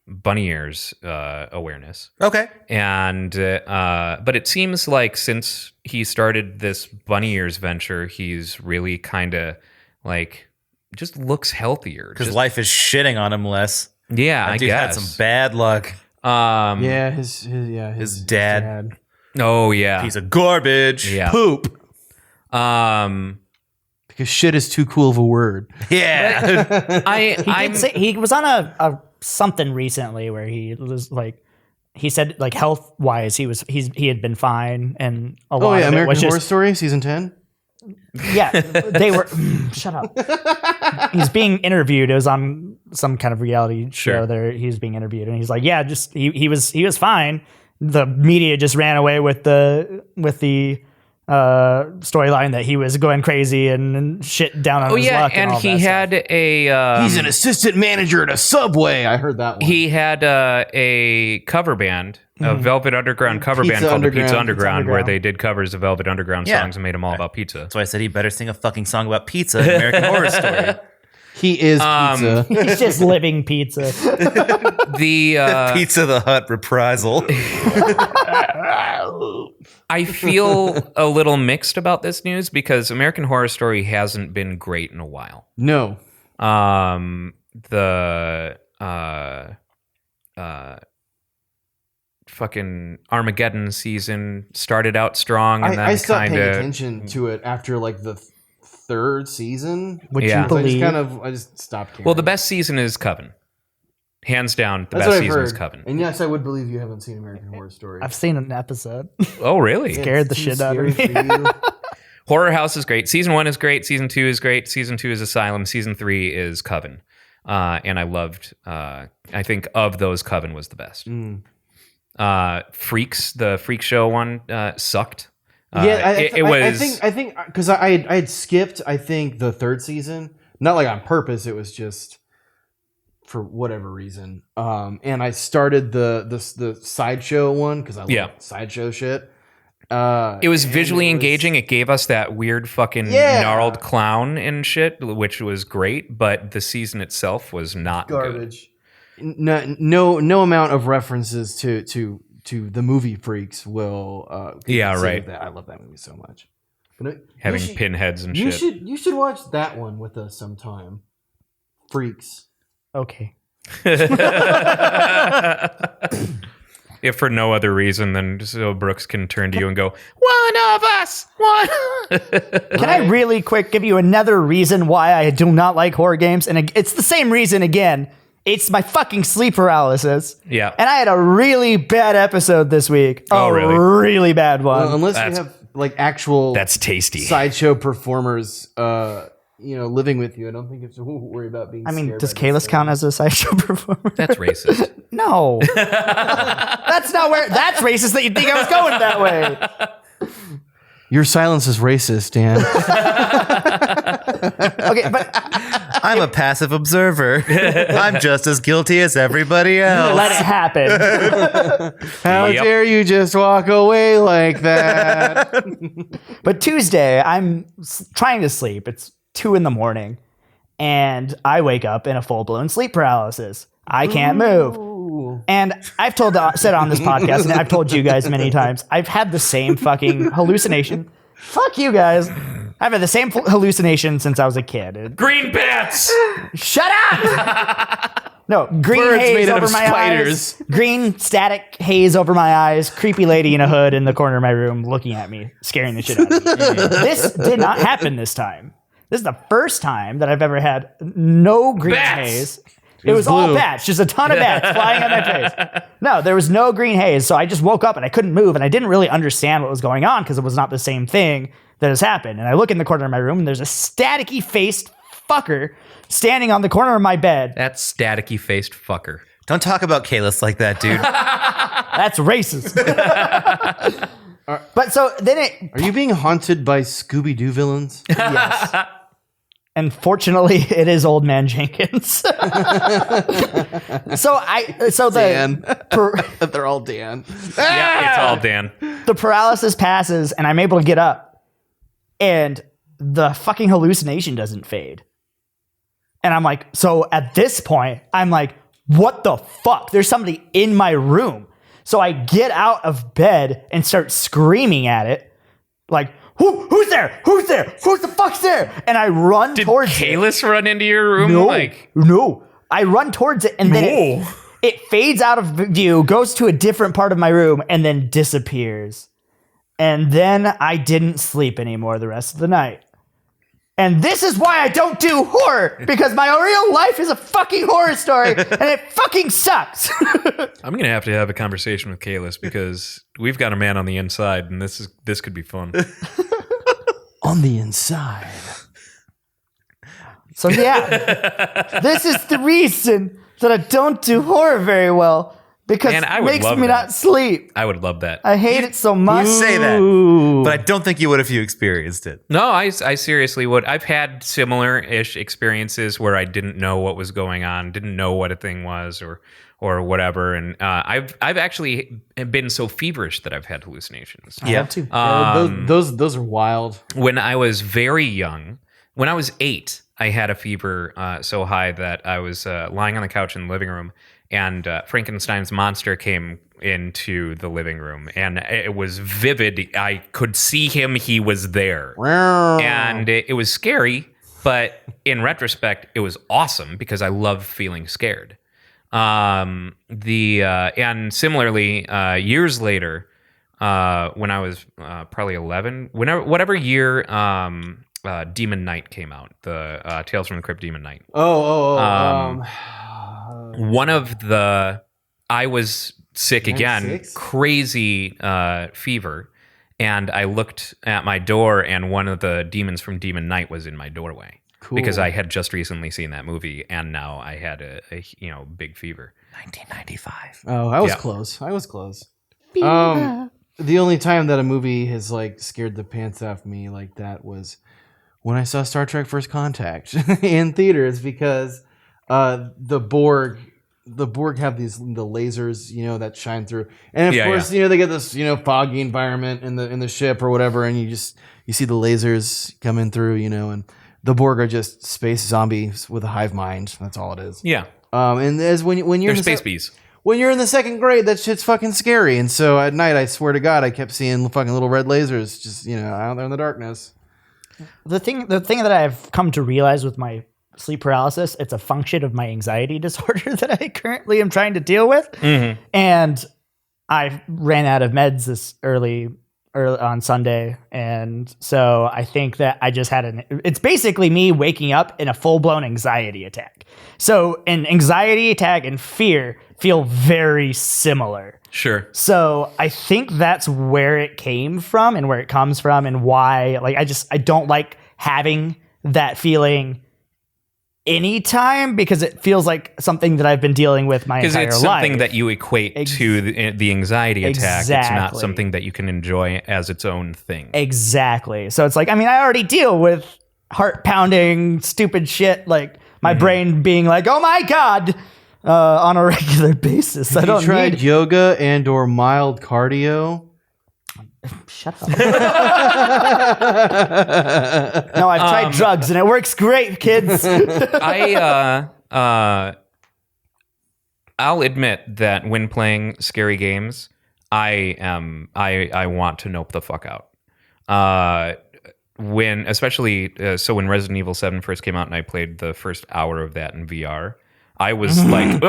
Speaker 2: Bunny Ears awareness.
Speaker 1: Okay.
Speaker 2: And but it seems like since he started this Bunny Ears venture, he's really kind of just looks healthier.
Speaker 1: Because
Speaker 2: Just-
Speaker 1: life is shitting on him less.
Speaker 2: yeah,
Speaker 1: That
Speaker 2: I
Speaker 1: dude
Speaker 2: guess.
Speaker 1: had some bad luck.
Speaker 4: Yeah, his
Speaker 1: dad.
Speaker 2: Oh yeah,
Speaker 1: Piece of garbage.
Speaker 2: yeah.
Speaker 4: poop. Because shit is too cool of a word.
Speaker 1: Yeah.
Speaker 2: I'm
Speaker 3: He was on a something recently where he was he said health wise he had been fine, and a lot
Speaker 4: Oh yeah,
Speaker 3: of it
Speaker 4: American
Speaker 3: was
Speaker 4: Horror
Speaker 3: just
Speaker 4: Story season 10.
Speaker 3: yeah they were shut up. He's being interviewed. It was on some kind of reality show
Speaker 2: Sure.
Speaker 3: there. He was being interviewed and he's like, yeah, just he was fine. The media just ran away with the storyline that he was going crazy and shit down on
Speaker 2: oh
Speaker 3: his
Speaker 2: yeah,
Speaker 3: luck
Speaker 2: and
Speaker 3: all
Speaker 2: he
Speaker 3: that stuff.
Speaker 2: had a
Speaker 4: He's an assistant manager at a Subway. I heard that one.
Speaker 2: he had a cover band, a Velvet Underground cover
Speaker 4: Pizza
Speaker 2: band called the Pizza
Speaker 4: Underground.
Speaker 2: Underground,
Speaker 3: Pizza
Speaker 2: where
Speaker 3: Underground.
Speaker 2: they did covers of Velvet Underground
Speaker 1: Yeah.
Speaker 2: songs and made them all about pizza.
Speaker 1: That's why I said he better sing a fucking song about pizza in American Horror Story.
Speaker 4: He is pizza.
Speaker 3: He's just living pizza.
Speaker 2: The
Speaker 1: Pizza the Hut reprisal.
Speaker 2: I feel a little mixed about this news because American Horror Story hasn't been great in a while.
Speaker 4: No.
Speaker 2: fucking Armageddon season started out strong, and
Speaker 4: I
Speaker 2: then
Speaker 4: stopped
Speaker 2: kind
Speaker 4: paying
Speaker 2: of
Speaker 4: attention to it after like the third season.
Speaker 3: Would
Speaker 2: Yeah.
Speaker 3: you
Speaker 4: So
Speaker 3: believe?
Speaker 4: I just stopped caring.
Speaker 2: well, the best season is Coven, hands down. The
Speaker 4: That's
Speaker 2: best
Speaker 4: what I've
Speaker 2: season is
Speaker 4: heard.
Speaker 2: Coven.
Speaker 4: And yes, I would believe you haven't seen American Horror Story.
Speaker 3: I've seen an episode.
Speaker 2: Oh, really?
Speaker 3: scared the
Speaker 4: It's too
Speaker 3: shit out of
Speaker 4: scary
Speaker 3: me.
Speaker 4: for you.
Speaker 2: Horror House is great. Season 1 is great. Season 2 is great. Season 2 is Asylum. Season 3 is Coven. And I loved, I think of those, Coven was the best. Freaks, the Freak Show one, sucked. It was.
Speaker 4: I think because I had skipped. I think the third season, not like on purpose. It was just for whatever reason. And I started the sideshow one because I love sideshow shit.
Speaker 2: It was visually
Speaker 4: and it was-
Speaker 2: engaging. It gave us that weird fucking
Speaker 4: Yeah.
Speaker 2: gnarled clown and shit, which was great. But the season itself was not good.
Speaker 4: Garbage. No amount of references to the movie Freaks will.
Speaker 2: Yeah,
Speaker 4: save
Speaker 2: right.
Speaker 4: That. I love that movie so much. But
Speaker 2: Having
Speaker 4: you should-
Speaker 2: pinheads and
Speaker 4: You
Speaker 2: shit.
Speaker 4: should watch that one with us sometime. Freaks.
Speaker 3: Okay.
Speaker 2: If for no other reason than so Brooks can turn to you and go, "One of us, one."
Speaker 3: Can I really quick give you another reason why I do not like horror games? And it's the same reason again. It's my fucking sleep paralysis.
Speaker 2: Yeah.
Speaker 3: And I had a really bad episode this week.
Speaker 2: Oh, really?
Speaker 3: Really bad one.
Speaker 4: Well, unless
Speaker 2: That's-
Speaker 4: you have like actual
Speaker 2: That's tasty.
Speaker 4: sideshow performers, living with you, I don't think you have to worry about being.
Speaker 3: I mean,
Speaker 4: scared
Speaker 3: does
Speaker 4: by
Speaker 3: Kalis
Speaker 4: this
Speaker 3: count as a sideshow performer?
Speaker 2: That's racist.
Speaker 3: No. That's not where. That's racist that you think I was going that way.
Speaker 4: Your silence is racist, Dan.
Speaker 3: Okay, but
Speaker 1: I'm a passive observer. I'm just as guilty as everybody else.
Speaker 3: let it happen.
Speaker 4: How
Speaker 2: Yep.
Speaker 4: dare you just walk away like that?
Speaker 3: But Tuesday, I'm trying to sleep. It's 2 a.m, and I wake up in a full blown sleep paralysis. I can't move. And I've said on this podcast, and I've told you guys many times, I've had the same fucking hallucination. Fuck you guys. I've had the same hallucination since I was a kid.
Speaker 2: Green bats.
Speaker 3: Shut up! No, green
Speaker 4: Birds
Speaker 3: haze
Speaker 4: made out
Speaker 3: over
Speaker 4: of
Speaker 3: my
Speaker 4: spiders.
Speaker 3: eyes. Green static haze over my eyes. Creepy lady in a hood in the corner of my room looking at me, scaring the shit out of me. This did not happen this time. This is the first time that I've ever had no green
Speaker 2: Bats!
Speaker 3: haze. It was all
Speaker 4: blue.
Speaker 3: bats, just a ton of bats flying on my face. No, there was no green haze, so I just woke up and I couldn't move, and I didn't really understand what was going on because it was not the same thing that has happened. And I look in the corner of my room, and there's a staticky faced fucker standing on the corner of my bed.
Speaker 2: That staticky faced fucker.
Speaker 1: Don't talk about Kalis like that, dude.
Speaker 3: That's racist. But so then it,
Speaker 4: Are you being haunted by Scooby-Doo villains?
Speaker 3: yes. And fortunately, it is Old Man Jenkins. so
Speaker 4: Dan.
Speaker 3: the
Speaker 4: They're all Dan.
Speaker 2: Yeah, it's all Dan.
Speaker 3: the paralysis passes, and I'm able to get up, and the fucking hallucination doesn't fade. And I'm like, so at this point, I'm like, what the fuck? There's somebody in my room. So I get out of bed and start screaming at it, like, who's there? Who's there? Who's the fuck's there? And I run
Speaker 2: Did
Speaker 3: towards it.
Speaker 2: Kalis run into your room?
Speaker 3: No. I run towards it, and then it fades out of view, goes to a different part of my room, and then disappears. And then I didn't sleep anymore the rest of the night. And this is why I don't do horror, because my real life is a fucking horror story, and it fucking sucks.
Speaker 2: I'm gonna have to have a conversation with Kalis because we've got a man on the inside, and this could be fun.
Speaker 4: On the inside.
Speaker 3: So yeah, this is the reason that I don't do horror very well, because
Speaker 2: Man, I
Speaker 3: it
Speaker 2: would
Speaker 3: makes
Speaker 2: love
Speaker 3: me
Speaker 2: that.
Speaker 3: not sleep.
Speaker 2: I would love that.
Speaker 3: I hate it so much.
Speaker 1: You say that, but I don't think you would if you experienced it.
Speaker 2: No, I seriously would. I've had similar-ish experiences where I didn't know what was going on, didn't know what a thing was, or whatever. And I've actually been so feverish that I've had hallucinations.
Speaker 3: I have to.
Speaker 4: Those are wild.
Speaker 2: When I was very young, when I was 8, I had a fever so high that I was lying on the couch in the living room, and Frankenstein's monster came into the living room, and it was vivid. I could see him. He was there. And it was scary, but in retrospect, it was awesome because I love feeling scared. And similarly, years later, when I was probably 11, whatever year Demon Knight came out, the Tales from the Crypt Demon Knight. I was sick again,
Speaker 4: 96?
Speaker 2: crazy fever, and I looked at my door, and one of the demons from Demon Knight was in my doorway.
Speaker 4: Cool.
Speaker 2: Because I had just recently seen that movie, and now I had a big fever.
Speaker 1: 1995.
Speaker 4: Oh, I was
Speaker 2: Yeah.
Speaker 4: close. The only time that a movie has like scared the pants off me like that was when I saw Star Trek First Contact in theaters, because the Borg have the lasers, that shine through, and of course they get this foggy environment in the ship or whatever, and you see the lasers coming through, and the Borg are just space zombies with a hive mind. That's all it is.
Speaker 2: Yeah,
Speaker 4: and as when you're
Speaker 2: they're space bees.
Speaker 4: when you're in the second grade, that shit's fucking scary. And so at night, I swear to God, I kept seeing fucking little red lasers just, out there in the darkness.
Speaker 3: The thing that I've come to realize with my sleep paralysis, it's a function of my anxiety disorder that I currently am trying to deal with.
Speaker 2: Mm-hmm.
Speaker 3: And I ran out of meds this early on Sunday. And so I think that I just had it's basically me waking up in a full-blown anxiety attack. So an anxiety attack and fear feel very similar.
Speaker 2: Sure.
Speaker 3: So I think that's where it came from and where it comes from and why, I don't like having that feeling anytime, because it feels like something that I've been dealing with my entire life.
Speaker 2: Because it's something that you equate to the anxiety attack. It's not
Speaker 3: Exactly.
Speaker 2: something that you can enjoy as its own thing.
Speaker 3: Exactly. So it's like, I already deal with heart pounding, stupid shit, like my brain being like, oh my God, on a regular basis. I don't
Speaker 4: You tried
Speaker 3: need
Speaker 4: yoga and or mild cardio?
Speaker 3: Shut up. No, I've tried drugs and it works great, kids.
Speaker 2: I'll admit that when playing scary games, I want to nope the fuck out. When Resident Evil 7 first came out and I played the first hour of that in VR, I was like,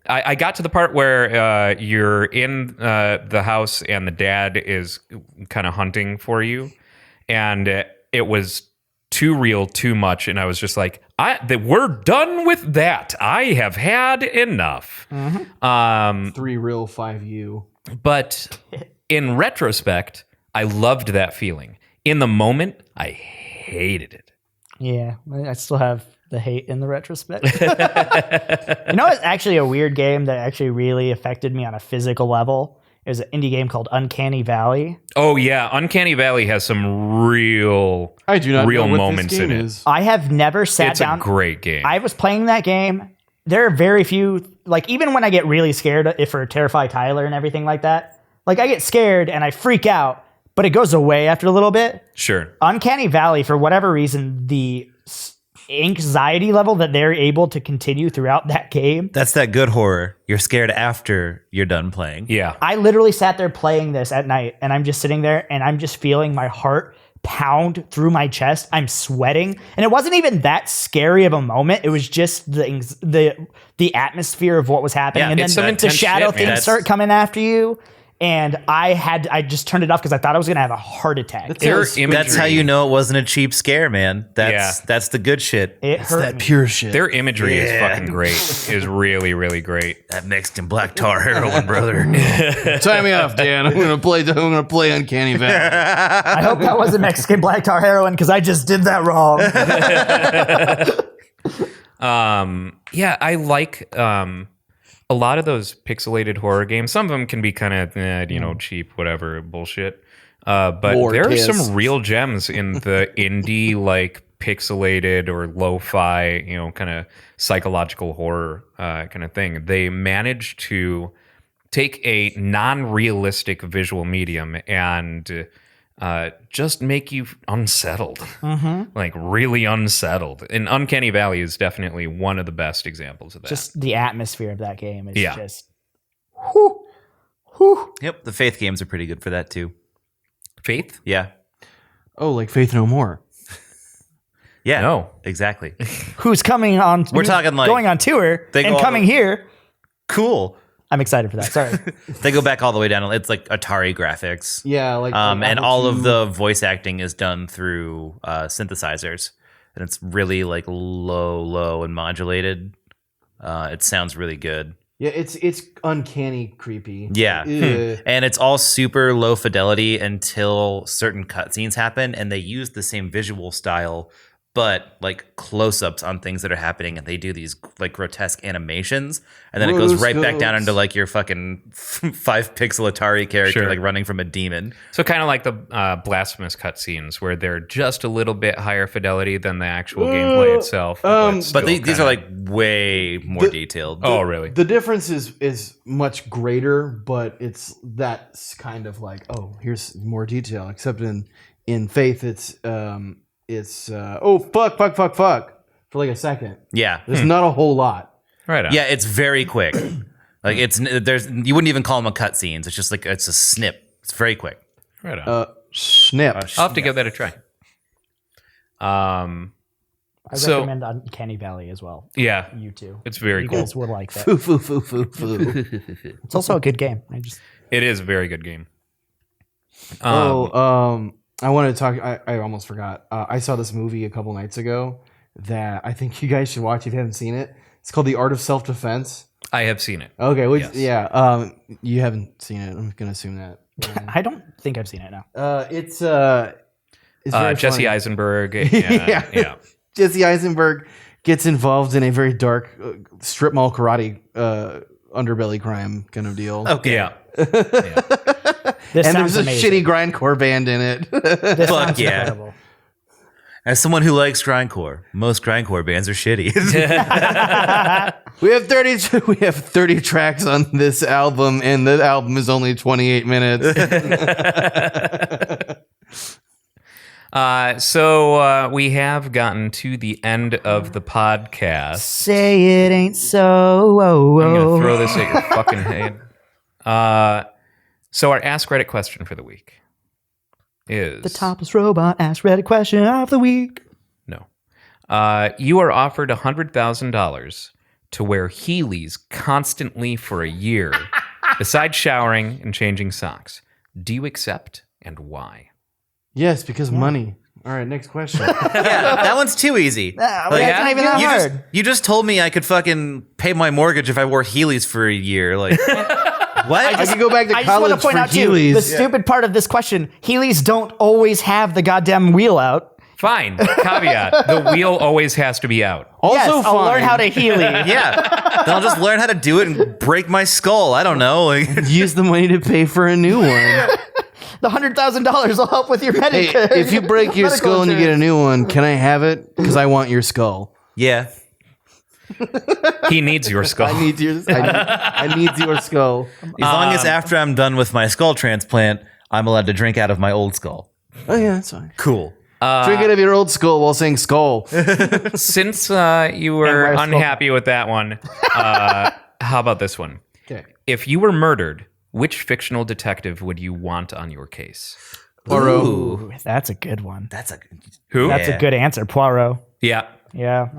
Speaker 2: I got to the part where you're in the house and the dad is kind of hunting for you, and it was too real, too much, and I was just like, we're done with that. I have had enough.
Speaker 4: 3 real 5U.
Speaker 2: But in retrospect, I loved that feeling. In the moment, I hated it.
Speaker 3: Yeah, I still have the hate in the retrospect. It's actually a weird game that actually really affected me on a physical level. It was an indie game called Uncanny Valley.
Speaker 2: Oh yeah, Uncanny Valley has some real
Speaker 4: I do not
Speaker 2: real
Speaker 4: know what
Speaker 2: moments
Speaker 4: this game
Speaker 2: in it.
Speaker 4: is.
Speaker 3: I have never sat
Speaker 2: It's
Speaker 3: down.
Speaker 2: a great game.
Speaker 3: I was playing that game. There are very few, even when I get really scared, if for Terrify Tyler and everything like that, I get scared and I freak out, but it goes away after a little bit.
Speaker 2: Sure.
Speaker 3: Uncanny Valley, for whatever reason, the anxiety level that they're able to continue throughout that game.
Speaker 1: That's that good horror. You're scared after you're done playing.
Speaker 2: Yeah.
Speaker 3: I literally sat there playing this at night, and I'm just sitting there and I'm just feeling my heart pound through my chest. I'm sweating, and it wasn't even that scary of a moment. It was just the atmosphere of what was happening,
Speaker 2: Yeah,
Speaker 3: and
Speaker 2: it's
Speaker 3: then
Speaker 2: some
Speaker 3: the
Speaker 2: intense
Speaker 3: shadow
Speaker 2: shit, man.
Speaker 3: things start coming after you. And I just turned it off because I thought I was gonna have a heart attack.
Speaker 1: That's how you know it wasn't a cheap scare, man. That's the good shit.
Speaker 3: It
Speaker 4: It's
Speaker 3: hurt
Speaker 4: that
Speaker 3: me.
Speaker 4: pure shit.
Speaker 2: Their imagery is fucking great. Is really, really great.
Speaker 1: That Mexican black tar heroin, brother.
Speaker 4: Tie me off, Dan. I'm gonna play Uncanny Valley.
Speaker 3: I hope that wasn't Mexican black tar heroin because I just did that wrong.
Speaker 2: Yeah, I like a lot of those pixelated horror games. Some of them can be kind of cheap, whatever bullshit. But
Speaker 4: Lord
Speaker 2: there are
Speaker 4: piss.
Speaker 2: some real gems in the indie pixelated or lo-fi, kind of psychological horror kind of thing. They manage to take a non-realistic visual medium and just make you unsettled, really unsettled. And Uncanny Valley is definitely one of the best examples of that.
Speaker 3: Just the atmosphere of that game is just.
Speaker 1: Yep, the Faith games are pretty good for that too.
Speaker 2: Faith?
Speaker 1: Yeah.
Speaker 4: Oh, like Faith No More.
Speaker 1: Yeah.
Speaker 2: No.
Speaker 1: Exactly.
Speaker 3: Who's coming on?
Speaker 1: We're talking like
Speaker 3: going on tour
Speaker 1: they
Speaker 3: and
Speaker 1: go
Speaker 3: coming
Speaker 1: on-
Speaker 3: here.
Speaker 1: Cool.
Speaker 3: I'm excited for that. Sorry.
Speaker 1: They go back all the way down. It's like Atari graphics.
Speaker 4: Yeah, like
Speaker 1: And
Speaker 4: Apple
Speaker 1: all
Speaker 4: II.
Speaker 1: of the voice acting is done through synthesizers, and it's really like low and modulated. It sounds really good.
Speaker 4: Yeah, it's uncanny creepy.
Speaker 1: Yeah.
Speaker 4: Ugh.
Speaker 1: And it's all super low fidelity until certain cutscenes happen, and they use the same visual style, but like close-ups on things that are happening, and they do these like grotesque animations, and then it goes right back down into like your fucking 5-pixel Atari character
Speaker 2: Sure.
Speaker 1: like running from a demon.
Speaker 2: So kind of like the blasphemous cutscenes where they're just a little bit higher fidelity than the actual gameplay itself.
Speaker 1: But
Speaker 2: still
Speaker 1: these
Speaker 2: kinda-
Speaker 1: are like way more detailed.
Speaker 2: Oh, really?
Speaker 4: The difference is much greater, but it's that's kind of like, oh, here's more detail. Except in Faith, it's oh fuck for like a second.
Speaker 1: Yeah.
Speaker 4: There's not a whole lot.
Speaker 2: Right on.
Speaker 1: Yeah, it's very quick. Like you wouldn't even call them a cutscenes. It's just like it's a snip. It's very quick.
Speaker 2: Right on.
Speaker 4: Snip.
Speaker 2: I'll have to give that a try.
Speaker 3: I
Speaker 2: So-
Speaker 3: recommend Uncanny Valley as well.
Speaker 2: Yeah,
Speaker 3: You too.
Speaker 2: it's very
Speaker 3: You
Speaker 2: cool.
Speaker 3: guys will like that.
Speaker 4: Foo foo foo foo foo.
Speaker 3: It's also a good game.
Speaker 2: It is a very good game.
Speaker 4: I wanted to talk. I almost forgot. I saw this movie a couple nights ago that I think you guys should watch if you haven't seen it. It's called The Art of Self Defense.
Speaker 2: I have seen it.
Speaker 4: Okay,
Speaker 2: Yes.
Speaker 4: yeah. You haven't seen it. I'm gonna assume that. Yeah.
Speaker 3: I don't think I've seen it now.
Speaker 4: It's very
Speaker 2: Jesse
Speaker 4: funny.
Speaker 2: Eisenberg.
Speaker 4: Yeah.
Speaker 2: Yeah.
Speaker 4: Jesse Eisenberg gets involved in a very dark strip mall karate underbelly crime kind of deal.
Speaker 1: Okay.
Speaker 2: Yeah.
Speaker 3: This
Speaker 4: And
Speaker 3: sounds
Speaker 4: there's a
Speaker 3: amazing.
Speaker 4: shitty grindcore band in it.
Speaker 3: This
Speaker 1: Fuck
Speaker 3: sounds
Speaker 1: yeah.
Speaker 3: incredible.
Speaker 1: As someone who likes grindcore, most grindcore bands are shitty.
Speaker 4: We have 30 tracks on this album, and the album is only 28 minutes.
Speaker 2: So we have gotten to the end of the podcast.
Speaker 3: Say it ain't so.
Speaker 2: I'm going to throw this at your fucking head. So our Ask Reddit question for the week is...
Speaker 3: The Topless Robot asked Reddit question of the week.
Speaker 2: No. You are offered $100,000 to wear Heelys constantly for a year, besides showering and changing socks. Do you accept, and why?
Speaker 4: Yes, because money. All right, next question.
Speaker 1: Yeah, that one's too easy.
Speaker 3: That's not even that hard.
Speaker 1: You just told me I could fucking pay my mortgage if I wore Heelys for a year. Like, what?
Speaker 4: I could go back to
Speaker 3: I just want
Speaker 4: college
Speaker 3: to point
Speaker 4: for
Speaker 3: out too,
Speaker 4: Heelys.
Speaker 3: the stupid part of this question, Heelys don't always have the goddamn wheel out.
Speaker 2: Fine. Caveat. The wheel always has to be out.
Speaker 4: Also
Speaker 3: Yes, I'll
Speaker 4: fine.
Speaker 3: learn how to Heely.
Speaker 1: Yeah. Then I'll just learn how to do it and break my skull. I don't know. Like,
Speaker 4: Use the money to pay for a new one.
Speaker 3: The $100,000 will help with your
Speaker 4: Hey,
Speaker 3: medical.
Speaker 4: if you break your
Speaker 3: medical
Speaker 4: skull and you get a
Speaker 3: insurance.
Speaker 4: new one, can I have it? Because I want your skull.
Speaker 1: yeah.
Speaker 2: He needs your skull.
Speaker 4: I need your skull.
Speaker 1: As long as after I'm done with my skull transplant, I'm allowed to drink out of my old skull.
Speaker 4: Oh yeah, that's fine.
Speaker 1: Cool.
Speaker 4: Drink out of your old skull while saying skull.
Speaker 2: Since you were
Speaker 3: wear a skull.
Speaker 2: unhappy with that one, how about this one?
Speaker 4: Okay.
Speaker 2: If you were murdered, which fictional detective would you want on your case?
Speaker 3: Ooh, that's a good one.
Speaker 1: That's a
Speaker 2: Who?
Speaker 3: That's a good answer, Poirot.
Speaker 2: Yeah.
Speaker 3: Yeah.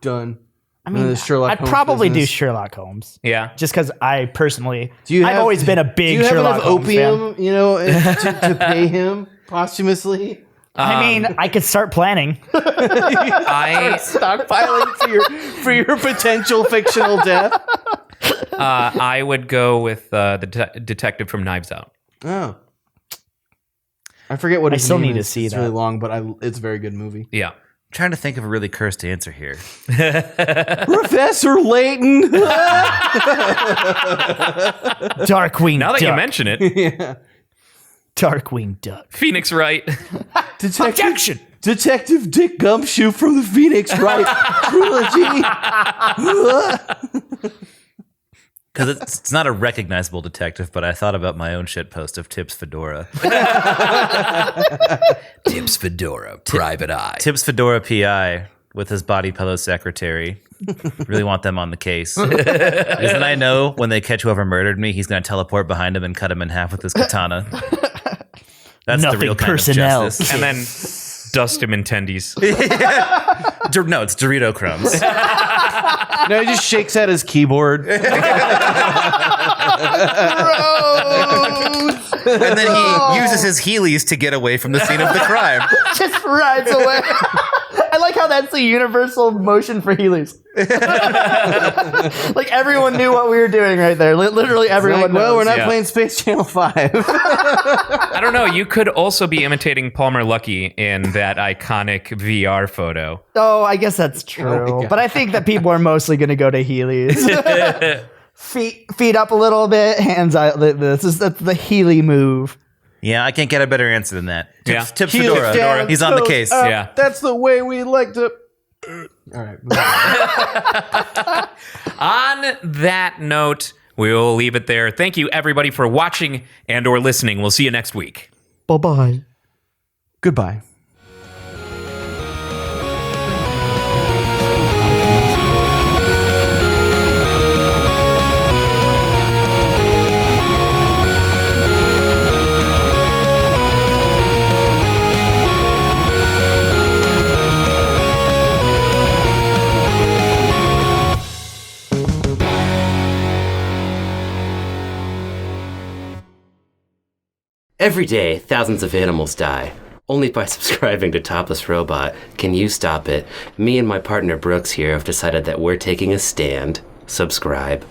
Speaker 4: Done.
Speaker 3: I mean,
Speaker 4: the Sherlock
Speaker 3: I'd
Speaker 4: Holmes
Speaker 3: probably do
Speaker 4: business.
Speaker 3: Sherlock Holmes.
Speaker 2: Yeah.
Speaker 3: Just because I personally,
Speaker 4: Do
Speaker 3: I've always been a big
Speaker 4: do you have
Speaker 3: Sherlock
Speaker 4: enough
Speaker 3: Holmes
Speaker 4: opium,
Speaker 3: fan.
Speaker 4: you know, to pay him posthumously?
Speaker 3: I mean, I could start planning.
Speaker 2: I
Speaker 4: Stockpiling for your potential fictional death.
Speaker 2: I would go with the detective from Knives Out.
Speaker 4: Oh. I forget what
Speaker 3: I
Speaker 4: his
Speaker 3: still
Speaker 4: name
Speaker 3: need to
Speaker 4: is.
Speaker 3: see
Speaker 4: it's
Speaker 3: that.
Speaker 4: really long, but it's a very good movie.
Speaker 2: Yeah.
Speaker 1: trying to think of a really cursed answer here.
Speaker 4: Professor Layton.
Speaker 3: Darkwing
Speaker 2: Now that
Speaker 3: Duck.
Speaker 2: you mention it,
Speaker 4: Yeah.
Speaker 3: Darkwing Duck.
Speaker 2: Phoenix Wright.
Speaker 3: Objection!
Speaker 4: Detective Dick Gumshoe from the Phoenix Wright trilogy.
Speaker 1: Because it's not a recognizable detective, but I thought about my own shit post of Tips Fedora.
Speaker 6: Tips Fedora, Private Eye.
Speaker 1: Tips Fedora PI with his body pillow secretary. Really want them on the case. Because then I know when they catch whoever murdered me, he's going to teleport behind him and cut him in half with his katana. That's the
Speaker 3: Nothing
Speaker 1: real kind
Speaker 3: personnel.
Speaker 1: of justice.
Speaker 2: And then dust him in tendies.
Speaker 1: No, it's Dorito crumbs.
Speaker 4: No, he just shakes at his keyboard.
Speaker 1: And then he uses his Heelys to get away from the scene of the crime.
Speaker 3: Just rides away. I like how that's the universal motion for Heelys. Like everyone knew what we were doing right there. Literally everyone
Speaker 4: Like, well, we're
Speaker 3: knows.
Speaker 4: not playing Space Channel 5.
Speaker 2: I don't know. You could also be imitating Palmer Luckey in that iconic VR photo.
Speaker 3: Oh, I guess that's true. But I think that people are mostly going to go to Heelys. feet up a little bit, hands out. That's the Heely move.
Speaker 1: Yeah, I can't get a better answer than that.
Speaker 2: Yeah.
Speaker 1: Tips
Speaker 4: Heel
Speaker 1: Fedora.
Speaker 4: down,
Speaker 1: He's on the
Speaker 4: toes
Speaker 1: case.
Speaker 4: up.
Speaker 2: Yeah.
Speaker 4: That's the way we like to. All right.
Speaker 2: On that note, we'll leave it there. Thank you, everybody, for watching and or listening. We'll see you next week.
Speaker 3: Bye-bye.
Speaker 4: Goodbye.
Speaker 7: Every day, thousands of animals die. Only by subscribing to Topless Robot can you stop it. Me and my partner Brooks here have decided that we're taking a stand. Subscribe.